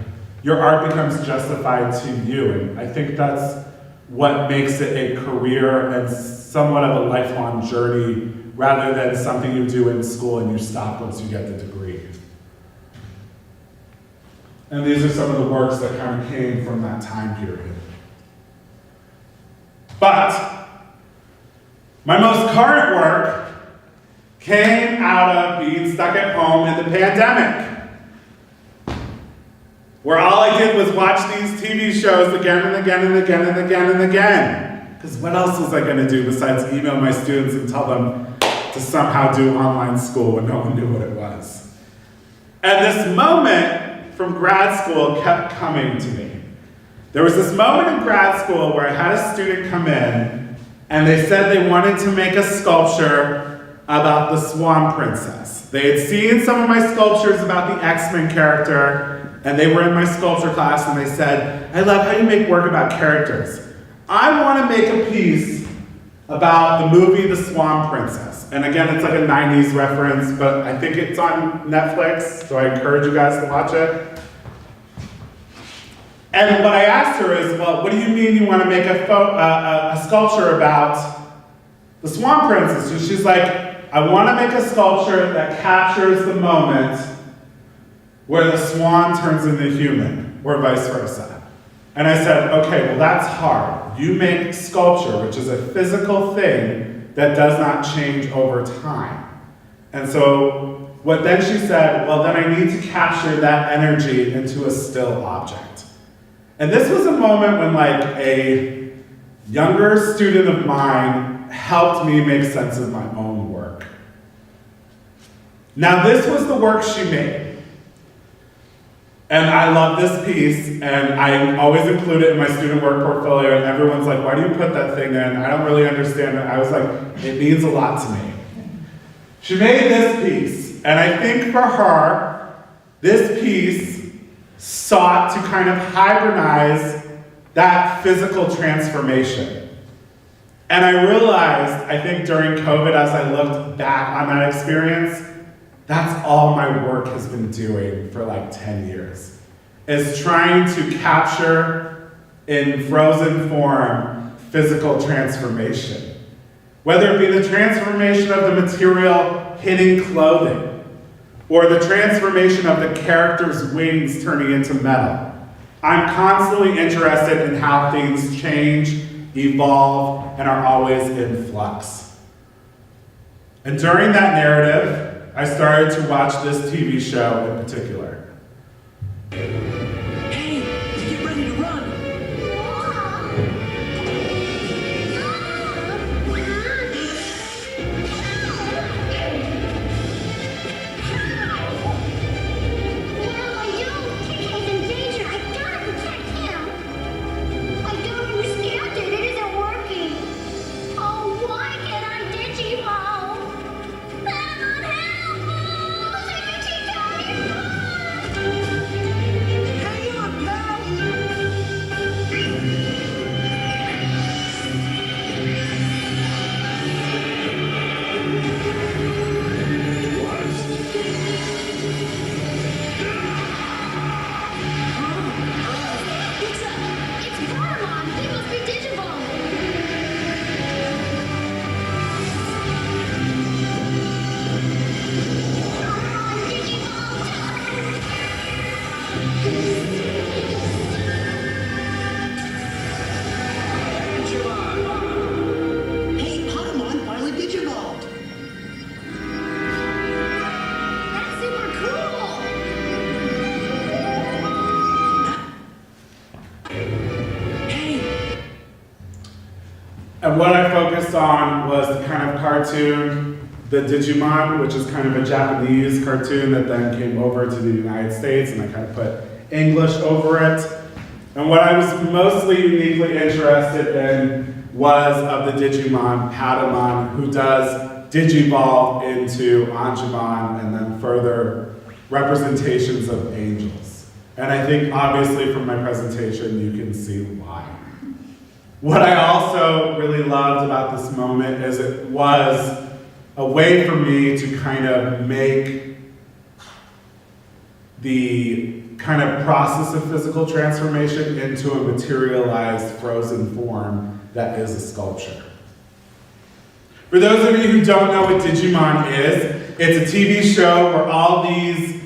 S2: your art becomes justified to you. And I think that's what makes it a career and somewhat of a lifelong journey rather than something you do in school and you stop once you get the degree. And these are some of the works that kind of came from that time period. But my most current work came out of being stuck at home in the pandemic, where all I did was watch these TV shows again and again and again and again and again. Because what else was I going to do besides email my students and tell them to somehow do online school when no one knew what it was? And this moment from grad school kept coming to me. There was this moment in grad school where I had a student come in and they said they wanted to make a sculpture about the Swan Princess. They had seen some of my sculptures about the X-Men character, and they were in my sculpture class and they said, I love how you make work about characters. I want to make a piece about the movie The Swan Princess. And again, it's like a 90s reference, but I think it's on Netflix, so I encourage you guys to watch it. And what I asked her is, well, what do you mean you want to make a sculpture about the Swan Princess? And she's like, I want to make a sculpture that captures the moment where the swan turns into human, or vice versa. And I said, okay, well that's hard. You make sculpture, which is a physical thing that does not change over time. And so what then she said, well then I need to capture that energy into a still object. And this was a moment when like a younger student of mine helped me make sense of my own work. Now this was the work she made. And I love this piece, and I always include it in my student work portfolio, and everyone's like, why do you put that thing in? I don't really understand it. I was like, it means a lot to me. She made this piece, and I think for her, this piece sought to kind of hybridize that physical transformation. And I realized, I think during COVID, as I looked back on that experience, that's all my work has been doing for like 10 years, is trying to capture in frozen form physical transformation. Whether it be the transformation of the material hitting clothing, or the transformation of the character's wings turning into metal. I'm constantly interested in how things change, evolve, and are always in flux. And during that narrative, I started to watch this TV show in particular.
S4: Hey, get ready to run. Hang on, pal.
S5: It's Paramon! He must be Digimon!
S4: Hey, Patamon finally digivolved.
S5: That's super cool!
S4: Hey,
S2: And what I focused on was the kind of cartoon, the Digimon, which is kind of a Japanese cartoon that then came over to the United States, and I kind of put English over it. And what I was mostly uniquely interested in was of the Digimon, Patamon, who does digivolve into Anjumon and then further representations of angels. And I think obviously from my presentation you can see why. What I also really loved about this moment is it was a way for me to kind of make the kind of process of physical transformation into a materialized frozen form that is a sculpture. For those of you who don't know what Digimon is, it's a TV show where all these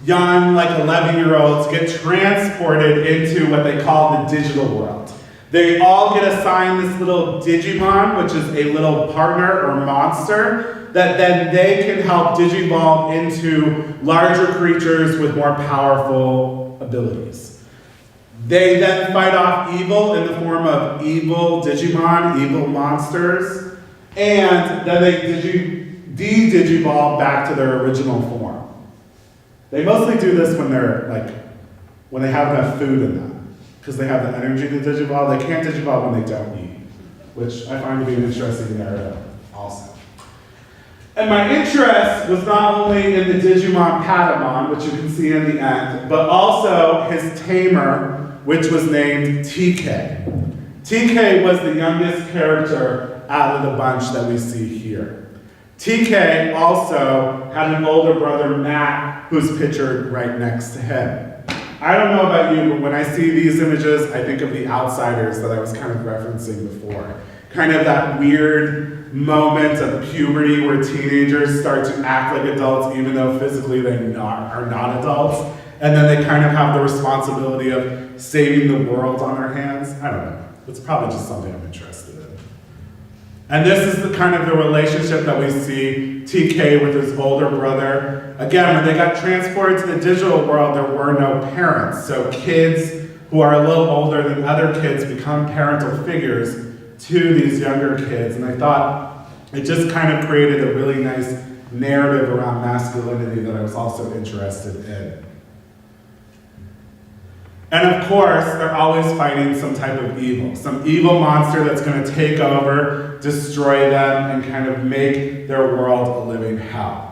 S2: young, like 11-year-olds get transported into what they call the digital world. They all get assigned this little Digimon, which is a little partner or monster, that then they can help digivolve into larger creatures with more powerful abilities. They then fight off evil in the form of evil Digimon, evil monsters, and then they de-digivolve back to their original form. They mostly do this when when they have enough food in them, because they have the energy to digivolve. They can't digivolve when they don't eat, which I find to be an interesting narrative also. And my interest was not only in the Digimon Patamon, which you can see in the end, but also his tamer, which was named TK. TK was the youngest character out of the bunch that we see here. TK also had an older brother, Matt, who's pictured right next to him. I don't know about you, but when I see these images, I think of The Outsiders that I was kind of referencing before. Kind of that weird moment of puberty where teenagers start to act like adults even though physically they are not adults. And then they kind of have the responsibility of saving the world on their hands. I don't know. It's probably just something I'm interested in. And this is the kind of the relationship that we see TK with his older brother. Again, when they got transported to the digital world, there were no parents. So kids who are a little older than other kids become parental figures to these younger kids. And I thought it just kind of created a really nice narrative around masculinity that I was also interested in. And of course, they're always fighting some type of evil, some evil monster that's going to take over, destroy them, and kind of make their world a living hell.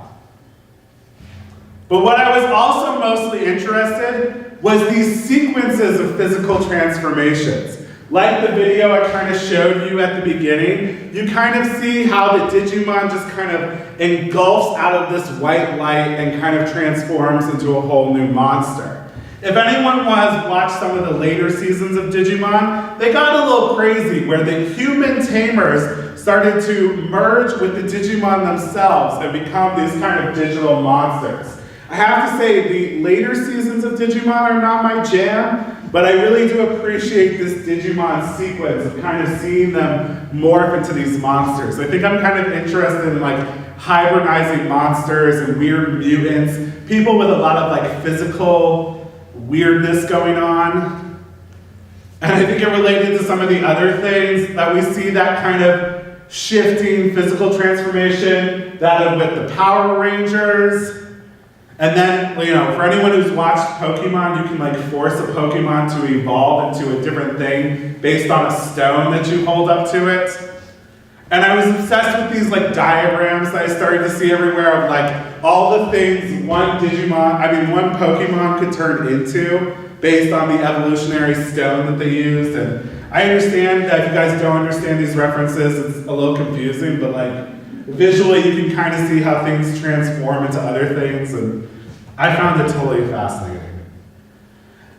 S2: But what I was also mostly interested was these sequences of physical transformations. Like the video I kind of showed you at the beginning, you kind of see how the Digimon just kind of engulfs out of this white light and kind of transforms into a whole new monster. If anyone has watched some of the later seasons of Digimon, they got a little crazy where the human tamers started to merge with the Digimon themselves and become these kind of digital monsters. I have to say, the later seasons of Digimon are not my jam, but I really do appreciate this Digimon sequence of kind of seeing them morph into these monsters. I think I'm kind of interested in like hybridizing monsters and weird mutants, people with a lot of like physical weirdness going on. And I think it related to some of the other things that we see, that kind of shifting physical transformation, that with the Power Rangers. And then, for anyone who's watched Pokemon, you can like force a Pokemon to evolve into a different thing based on a stone that you hold up to it. And I was obsessed with these like diagrams that I started to see everywhere of like all the things one Pokemon could turn into based on the evolutionary stone that they used. And I understand that if you guys don't understand these references, it's a little confusing, but like visually you can kind of see how things transform into other things, and I found it totally fascinating.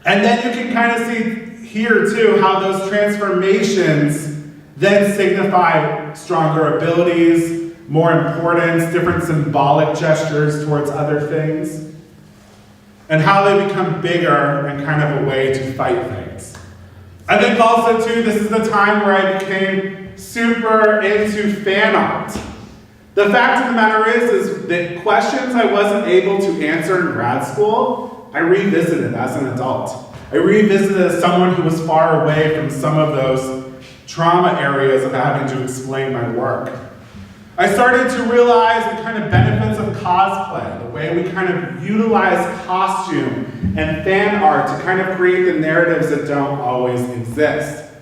S2: And then you can kind of see here too how those transformations then signify stronger abilities, more importance, different symbolic gestures towards other things, and how they become bigger and kind of a way to fight things. I think also too, this is the time where I became super into fan art. The fact of the matter is that questions I wasn't able to answer in grad school, I revisited as an adult. I revisited as someone who was far away from some of those trauma areas of having to explain my work. I started to realize the kind of benefits of cosplay, the way we kind of utilize costume and fan art to kind of create the narratives that don't always exist.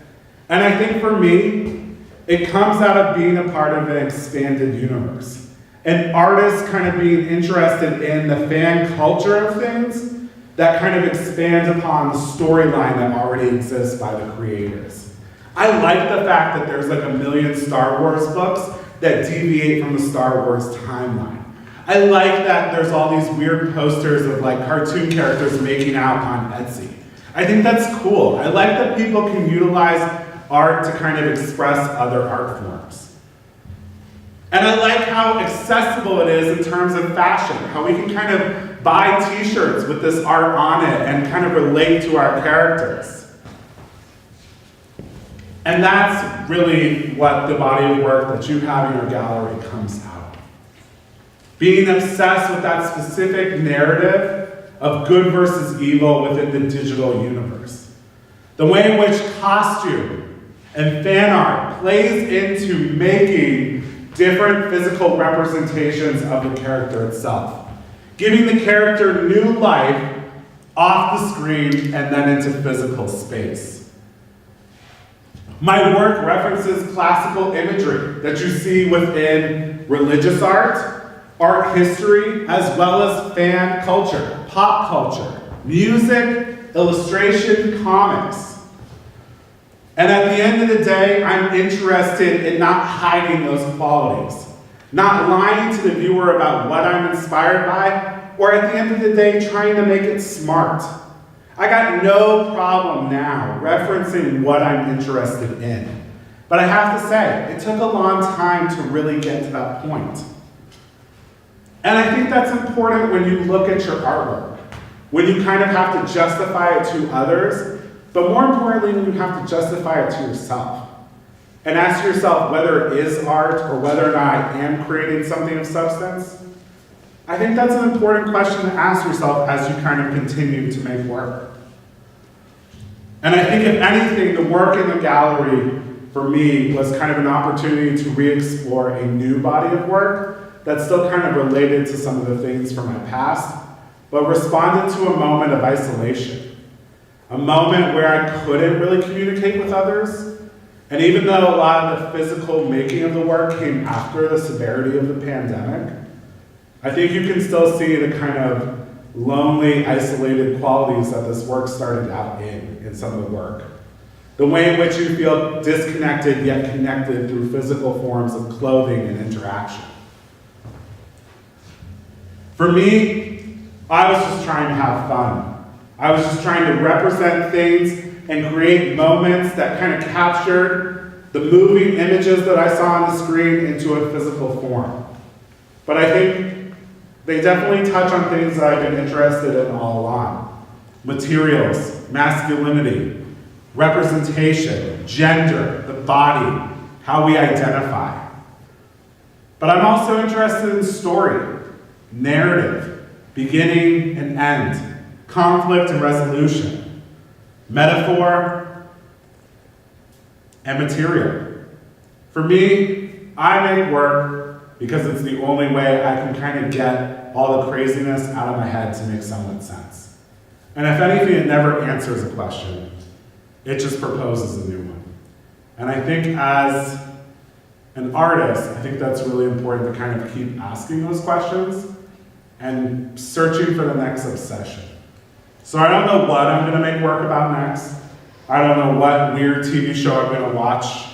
S2: And I think for me, it comes out of being a part of an expanded universe. And artists kind of being interested in the fan culture of things that kind of expand upon the storyline that already exists by the creators. I like the fact that there's like 1 million Star Wars books that deviate from the Star Wars timeline. I like that there's all these weird posters of like cartoon characters making out on Etsy. I think that's cool. I like that people can utilize art to kind of express other art forms. And I like how accessible it is in terms of fashion, how we can kind of buy t-shirts with this art on it and kind of relate to our characters. And that's really what the body of work that you have in your gallery comes out. Being obsessed with that specific narrative of good versus evil within the digital universe. The way in which costume and fan art plays into making different physical representations of the character itself. Giving the character new life off the screen and then into physical space. My work references classical imagery that you see within religious art, art history, as well as fan culture, pop culture, music, illustration, comics. And at the end of the day, I'm interested in not hiding those qualities, not lying to the viewer about what I'm inspired by, or at the end of the day, trying to make it smart. I got no problem now referencing what I'm interested in. But I have to say, it took a long time to really get to that point. And I think that's important when you look at your artwork, when you kind of have to justify it to others, but more importantly, when you have to justify it to yourself. And ask yourself whether it is art or whether or not I am creating something of substance. I think that's an important question to ask yourself as you kind of continue to make work. And I think if anything, the work in the gallery for me was kind of an opportunity to re-explore a new body of work that's still kind of related to some of the things from my past, but responded to a moment of isolation. A moment where I couldn't really communicate with others. And even though a lot of the physical making of the work came after the severity of the pandemic, I think you can still see the kind of lonely, isolated qualities that this work started out in some of the work. The way in which you feel disconnected yet connected through physical forms of clothing and interaction. For me, I was just trying to have fun. I was just trying to represent things and create moments that kind of captured the moving images that I saw on the screen into a physical form. But I think they definitely touch on things that I've been interested in all along. Materials, masculinity, representation, gender, the body, how we identify. But I'm also interested in story, narrative, beginning and end, conflict and resolution, metaphor, and material. For me, I make work because it's the only way I can kind of get all the craziness out of my head to make somewhat sense. And if anything, it never answers a question. It just proposes a new one. And I think as an artist, I think that's really important to kind of keep asking those questions and searching for the next obsession. So I don't know what I'm gonna make work about next. I don't know what weird TV show I'm gonna watch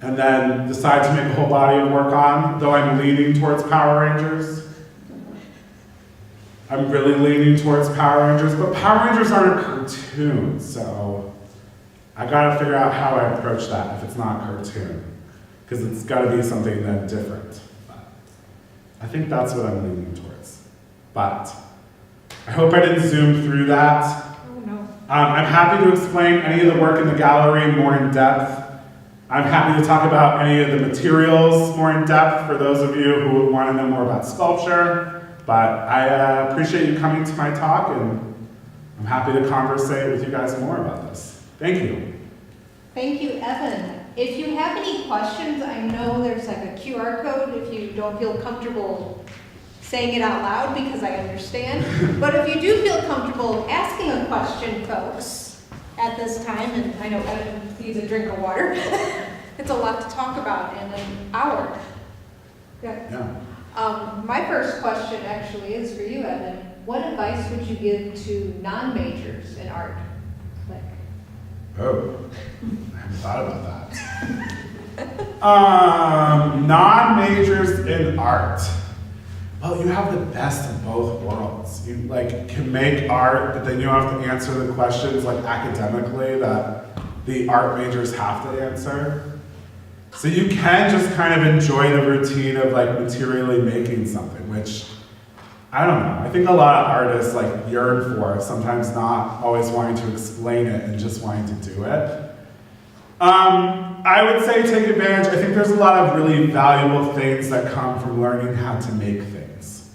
S2: and then decide to make a whole body of work on, though I'm leaning towards Power Rangers. I'm really leaning towards Power Rangers, but Power Rangers aren't a cartoon, so I gotta figure out how I approach that if it's not a cartoon, because it's gotta be something then different. But I think that's what I'm leaning towards. But I hope I didn't zoom through that.
S1: Oh, no.
S2: I'm happy to explain any of the work in the gallery more in depth. I'm happy to talk about any of the materials more in depth for those of you who want to know more about sculpture. But I appreciate you coming to my talk, and I'm happy to conversate with you guys more about this. Thank you.
S1: Thank you, Evan. If you have any questions, I know there's like a QR code if you don't feel comfortable saying it out loud, because I understand. But if you do feel comfortable asking a question, folks, at this time, and I know Evan needs a drink of water. It's a lot to talk about in an hour.
S2: Yeah.
S1: My first question actually is for you, Evan. What advice would you give to non-majors in art? Like,
S2: Oh, I haven't thought about that. Non-majors in art. Well, you have the best of both worlds. You can make art, but then you have to answer the questions academically that the art majors have to answer. So you can just kind of enjoy the routine of materially making something, which I don't know. I think a lot of artists yearn for, sometimes not always wanting to explain it and just wanting to do it. I would say take advantage. I think there's a lot of really valuable things that come from learning how to make things.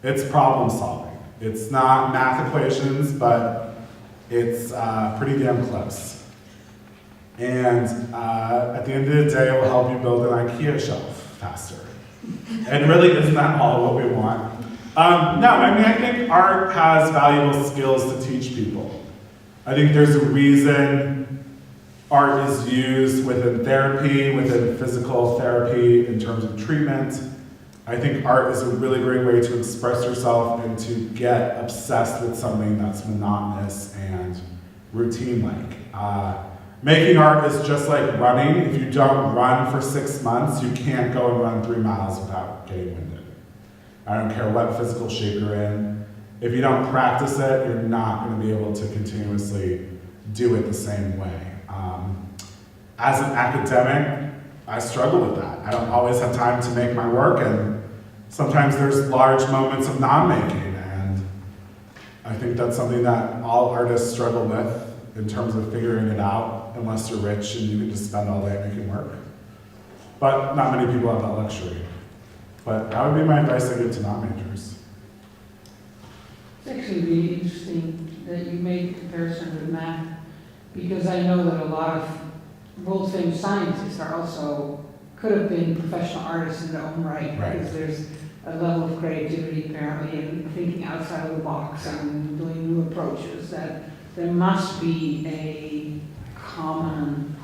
S2: It's problem solving. It's not math equations, but it's pretty damn close. And at the end of the day, it will help you build an IKEA shelf faster. And really, isn't that all what we want? No, I think art has valuable skills to teach people. I think there's a reason art is used within therapy, within physical therapy, in terms of treatment. I think art is a really great way to express yourself and to get obsessed with something that's monotonous and routine-like. Making art is just like running. If you don't run for 6 months, you can't go and run 3 miles without getting winded. I don't care what physical shape you're in. If you don't practice it, you're not going to be able to continuously do it the same way. As an academic, I struggle with that. I don't always have time to make my work, and sometimes there's large moments of non-making, and I think that's something that all artists struggle with in terms of figuring it out, unless you're rich and you can just spend all day making work. But not many people have that luxury. But that would be my advice I give to non-majors.
S3: It's actually really interesting that you made the comparison with math, because I know that a lot of world-famous scientists could have been professional artists in their own right, because there's a level of creativity apparently in thinking outside of the box and doing new approaches, that there must be a common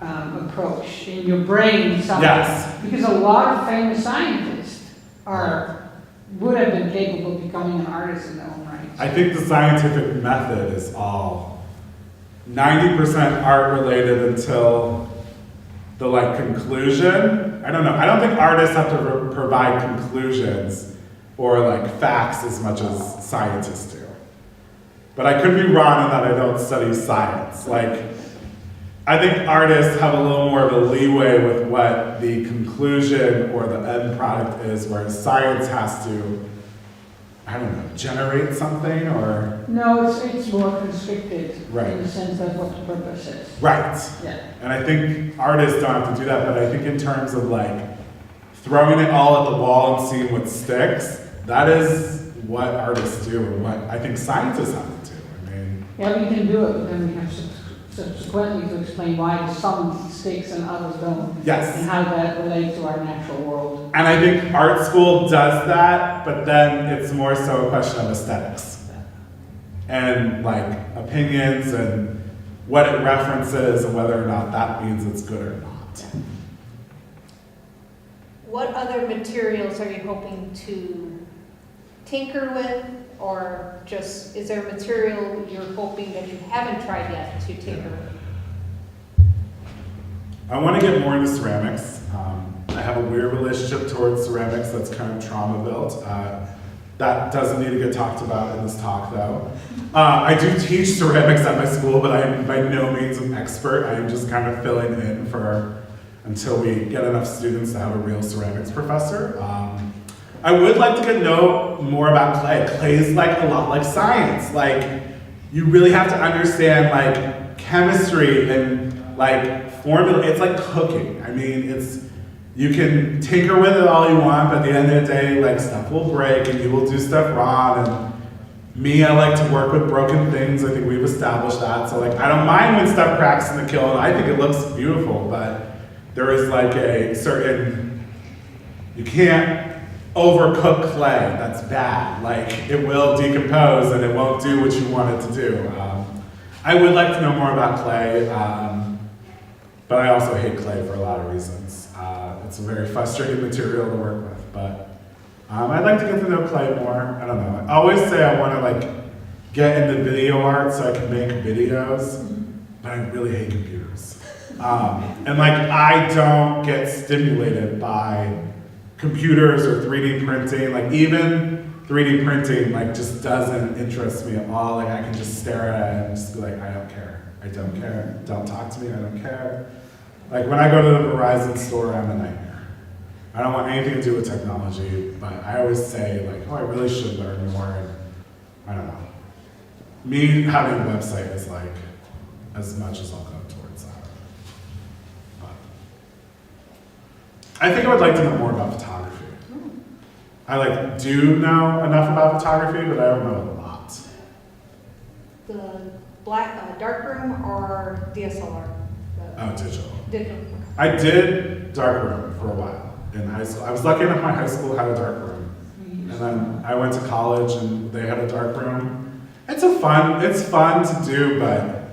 S3: approach in your brain somewhere.
S2: Yes.
S3: Because a lot of famous scientists would have been capable of becoming an artist in their own right.
S2: I think the scientific method is all 90% art related until the conclusion. I don't know. I don't think artists have to provide conclusions or facts as much as scientists do. But I could be wrong in that I don't study science. I think artists have a little more of a leeway with what the conclusion or the end product is, whereas science has to, I don't know, generate something or...
S3: No, it's more constricted
S2: Right.
S3: in the sense that what the purpose is.
S2: Right.
S3: Yeah.
S2: And I think artists don't have to do that, but I think in terms of throwing it all at the wall and seeing what sticks, That is what artists do, and what I think scientists have to do. I mean,
S3: Yeah, we can do it, but then we have subsequently to explain why some sticks and others don't.
S2: yes.
S3: And how that relates to our natural world.
S2: And I think art school does that, but then it's more so a question of aesthetics. And like opinions and what it references and whether or not that means it's good or not.
S1: What other materials are you hoping to tinker with? Or just, is there a material you're hoping that you haven't tried yet to tinker with?
S2: I want to get more into ceramics. I have a weird relationship towards ceramics that's kind of trauma built. That doesn't need to get talked about in this talk though. I do teach ceramics at my school, but I am by no means an expert. I am just kind of filling in until we get enough students to have a real ceramics professor. I would like to get know more about clay. Clay is like a lot like science. Like you really have to understand like chemistry and like formula. It's like cooking. I mean, you can tinker with it all you want, but at the end of the day, like stuff will break and you will do stuff wrong. And me, I like to work with broken things. I think we've established that. So like, I don't mind when stuff cracks in the kiln. I think it looks beautiful, but there is like a certain, you can't overcook clay. That's bad. Like it will decompose and it won't do what you want it to do. I would like to know more about clay, but I also hate clay for a lot of reasons. It's a very frustrating material to work with, but I'd like to get to know clay more. I don't know. I always say I want to like get into video art so I can make videos, but I really hate computers. And like I don't get stimulated by computers or 3D printing. Like even 3D printing like just doesn't interest me at all. Like I can just stare at it and just be like, I don't care. I don't care. Don't talk to me. I don't care. Like when I go to the Verizon store, I'm a nightmare. I don't want anything to do with technology, but I always say like, oh, I really should learn more. And I don't know. Me having a website is like as much as I'll go towards that. But I think I would like to know more about photography. I like do know enough about photography, but I don't know a lot.
S1: The darkroom or DSLR?
S2: Oh, digital.
S1: Digital.
S2: I did darkroom for a while in high school. I was lucky enough my high school had a darkroom. And then I went to college and they had a darkroom. It's fun to do, but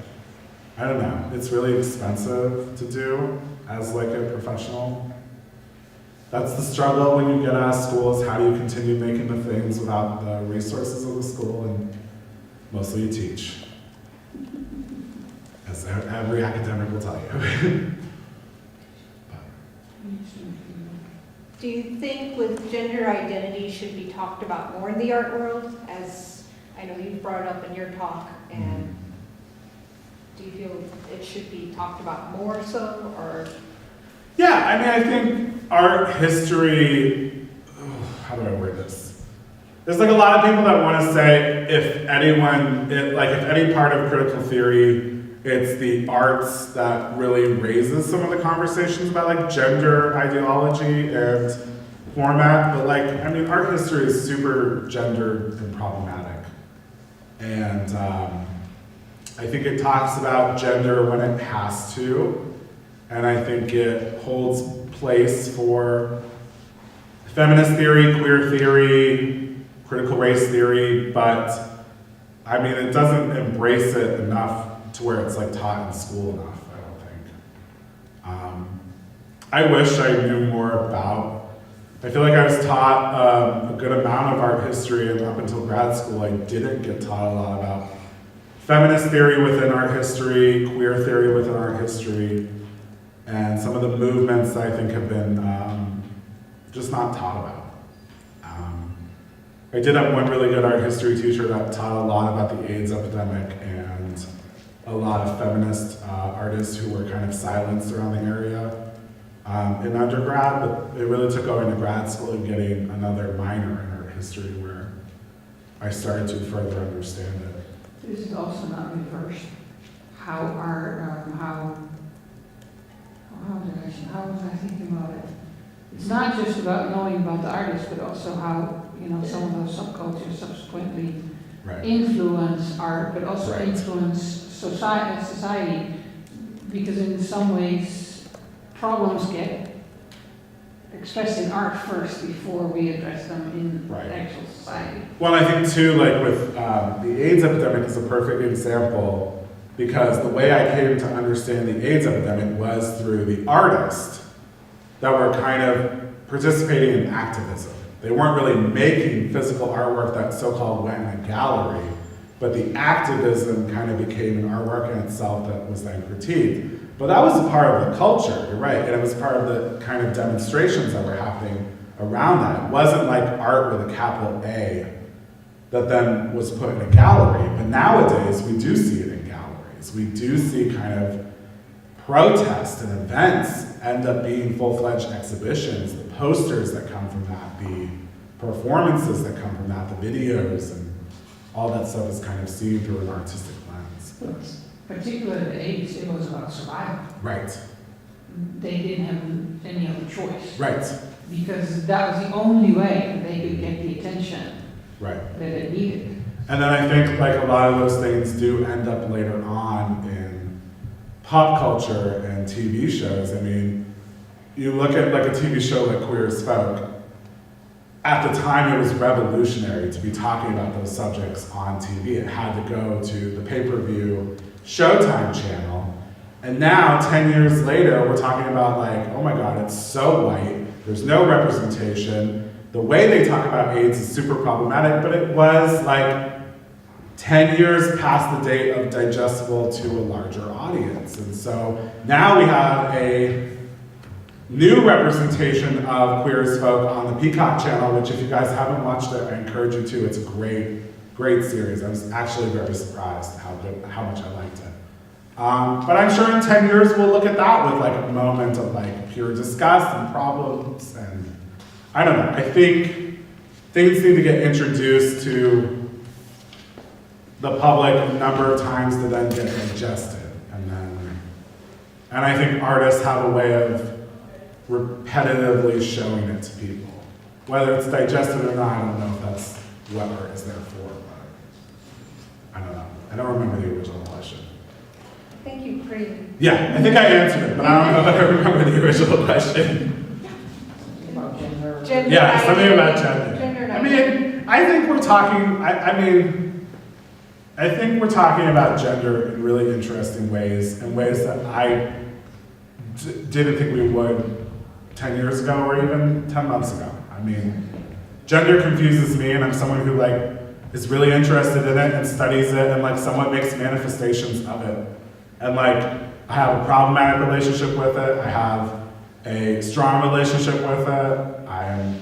S2: I don't know. It's really expensive to do as like a professional. That's the struggle when you get out of school is how do you continue making the things without the resources of the school, and mostly you teach. As every academic will tell you.
S1: Do you think with gender identity should be talked about more in the art world? As I know you brought it up in your talk, and do you feel it should be talked about more so, or?
S2: Yeah, I mean, I think art history, how do I word this? There's like a lot of people that want to say if any part of critical theory, it's the arts that really raises some of the conversations about like gender ideology and format, but like, I mean, art history is super gendered and problematic. And I think it talks about gender when it has to, and I think it holds place for feminist theory, queer theory, critical race theory, but I mean, it doesn't embrace it enough to where it's like taught in school enough, I don't think. I wish I knew more about, I feel like I was taught a good amount of art history, and up until grad school I didn't get taught a lot about feminist theory within art history, queer theory within art history, and some of the movements that I think have been just not taught about. I did have one really good art history teacher that taught a lot about the AIDS epidemic and a lot of feminist artists who were kind of silenced around the area in undergrad, but it really took going to grad school and getting another minor in art history where I started to further understand it.
S3: This is also not reversed. How was I thinking about it? it's not just about knowing about the artist, but also how, you know, some of those subcultures subsequently
S2: Right.
S3: influence art, but also
S2: Right.
S3: influence society, because in some ways, problems get expressed in art first before we address them in
S2: Right.
S3: actual society.
S2: Well, I think too, like with the AIDS epidemic is a perfect example because the way I came to understand the AIDS epidemic was through the artists that were kind of participating in activism. They weren't really making physical artwork that so-called went in a gallery, but the activism kind of became an artwork in itself that was then critiqued. But that was a part of the culture, you're right, and it was part of the kind of demonstrations that were happening around that. It wasn't like art with a capital A that then was put in a gallery, but nowadays we do see it in galleries. We do see kind of protests and events end up being full-fledged exhibitions, the posters that come from that, the performances that come from that, the videos, and all that stuff is kind of seen through an artistic lens.
S3: Particularly the AIDS, it was about survival.
S2: Right,
S3: They didn't have any other choice,
S2: right,
S3: because that was the only way they could get the attention
S2: right.
S3: that it needed.
S2: And then I think like a lot of those things do end up later on in pop culture and TV shows. I mean, you look at like a TV show like Queer as Folk, at the time it was revolutionary to be talking about those subjects on TV. It had to go to the pay-per-view Showtime channel. And now, 10 years later, we're talking about like, oh my God, it's so white, there's no representation. The way they talk about AIDS is super problematic, but it was like 10 years past the date of digestible to a larger audience. And so now we have a new representation of Queer as Folk on the Peacock channel, which if you guys haven't watched it, I encourage you to. It's a great series. I was actually very surprised how much I liked it. But I'm sure in 10 years we'll look at that with like a moment of like pure disgust and problems, and I don't know. I think things need to get introduced to the public a number of times to then get digested, and I think artists have a way of repetitively showing it to people. Whether it's digested or not, I don't know if that's what art is there for, but I don't know. I don't remember the original question.
S1: I think you pretty.
S2: Yeah, I think I answered it, but I don't know if I remember the original question.
S3: About gender.
S1: Gender
S2: Yeah, something about
S1: identity.
S2: gender. I mean, I think we're talking, I think we're talking about gender in really interesting ways, in ways that I didn't think we would 10 years ago or even 10 months ago. I mean, gender confuses me, and I'm someone who like is really interested in it and studies it and like somewhat makes manifestations of it. And like, I have a problematic relationship with it. I have a strong relationship with it. I am,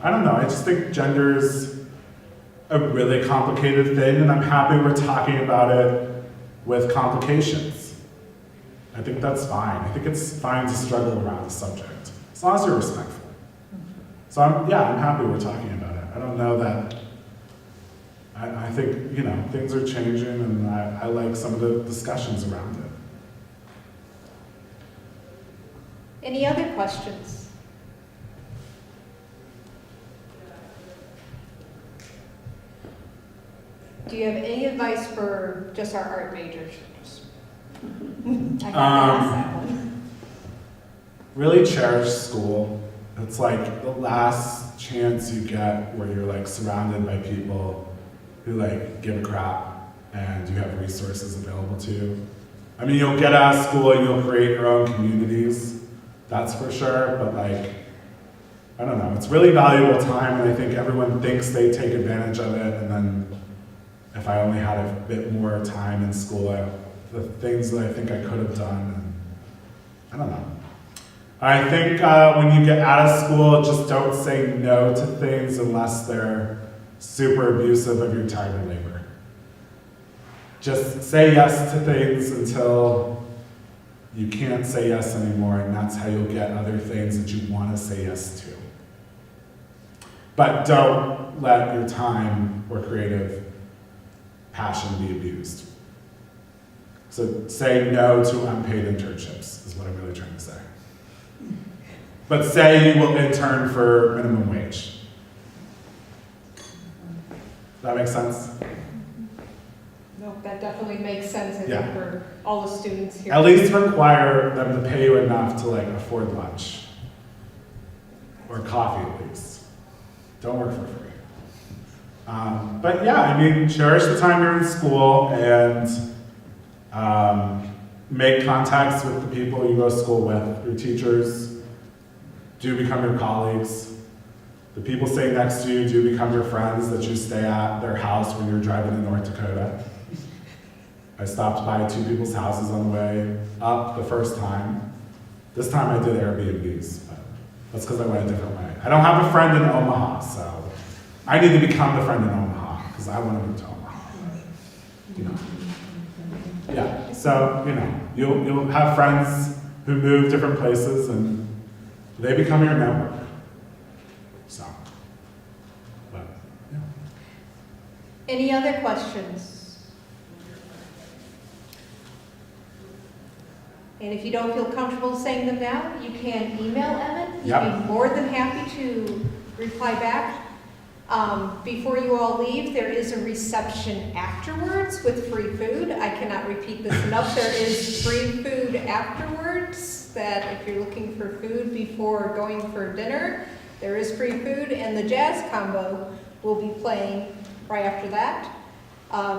S2: I don't know. I just think gender's a really complicated thing, and I'm happy we're talking about it with complications. I think that's fine. I think it's fine to struggle around the subject, as long as you're respectful. So I'm happy we're talking about it. I don't know that, I think, things are changing, and I like some of the discussions around it.
S1: Any other questions? Do you have any advice for just our art majors? I have to ask that one.
S2: Really cherish school. It's like the last chance you get where you're like surrounded by people who like give a crap and you have resources available to you. I mean, you'll get out of school and you'll create your own communities, that's for sure, but like, I don't know, it's really valuable time, and I think everyone thinks they take advantage of it, and then if I only had a bit more time in school, the things that I think I could have done, and I don't know. I think when you get out of school, just don't say no to things unless they're super abusive of your time and labor. Just say yes to things until you can't say yes anymore, and that's how you'll get other things that you want to say yes to. But don't let your time or creative passion be abused. So say no to unpaid internships, is what I'm really trying to say. but say you will intern for minimum wage. That makes sense?
S1: No, that definitely makes sense, I
S2: Yeah.
S1: think, for all the students here.
S2: At least require them to pay you enough to like afford lunch. Or coffee at least. Don't work for free. But yeah, I mean, cherish the time you're in school and make contacts with the people you go to school with. Your teachers do become your colleagues. The people sitting next to you do become your friends that you stay at their house when you're driving to North Dakota. I stopped by 2 people's houses on the way up the first time. This time I did Airbnbs, but that's because I went a different way. I don't have a friend in Omaha, so I need to become the friend in Omaha because I want to move to Omaha. You know. Yeah, so you'll have friends who move different places and they become your network. So, but yeah.
S1: Any other questions? And if you don't feel comfortable saying them now, you can email Evin. He'd
S2: Yep.
S1: be more than happy to reply back. Before you all leave, there is a reception afterwards with free food. I cannot repeat this enough. There is free food afterwards, that if you're looking for food before going for dinner, there is free food, and the jazz combo will be playing right after that.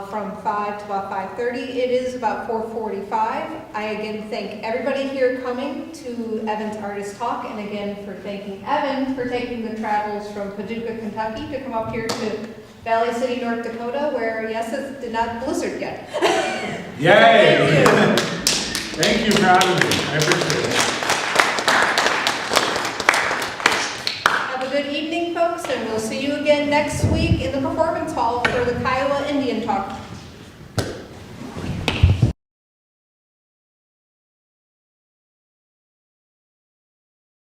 S1: From 5 to about 5:30. It is about 4:45. I again thank everybody here coming to Evin's Artist Talk, and again for thanking Evin for taking the travels from Paducah, Kentucky to come up here to Valley City, North Dakota, where yes, it did not blizzard yet.
S2: Yay!
S1: Thank you.
S2: Thank you for having me. I appreciate it.
S1: Have a good evening, folks, and we'll see you again next week in the Performance Hall for the Kiowa Indian Talk.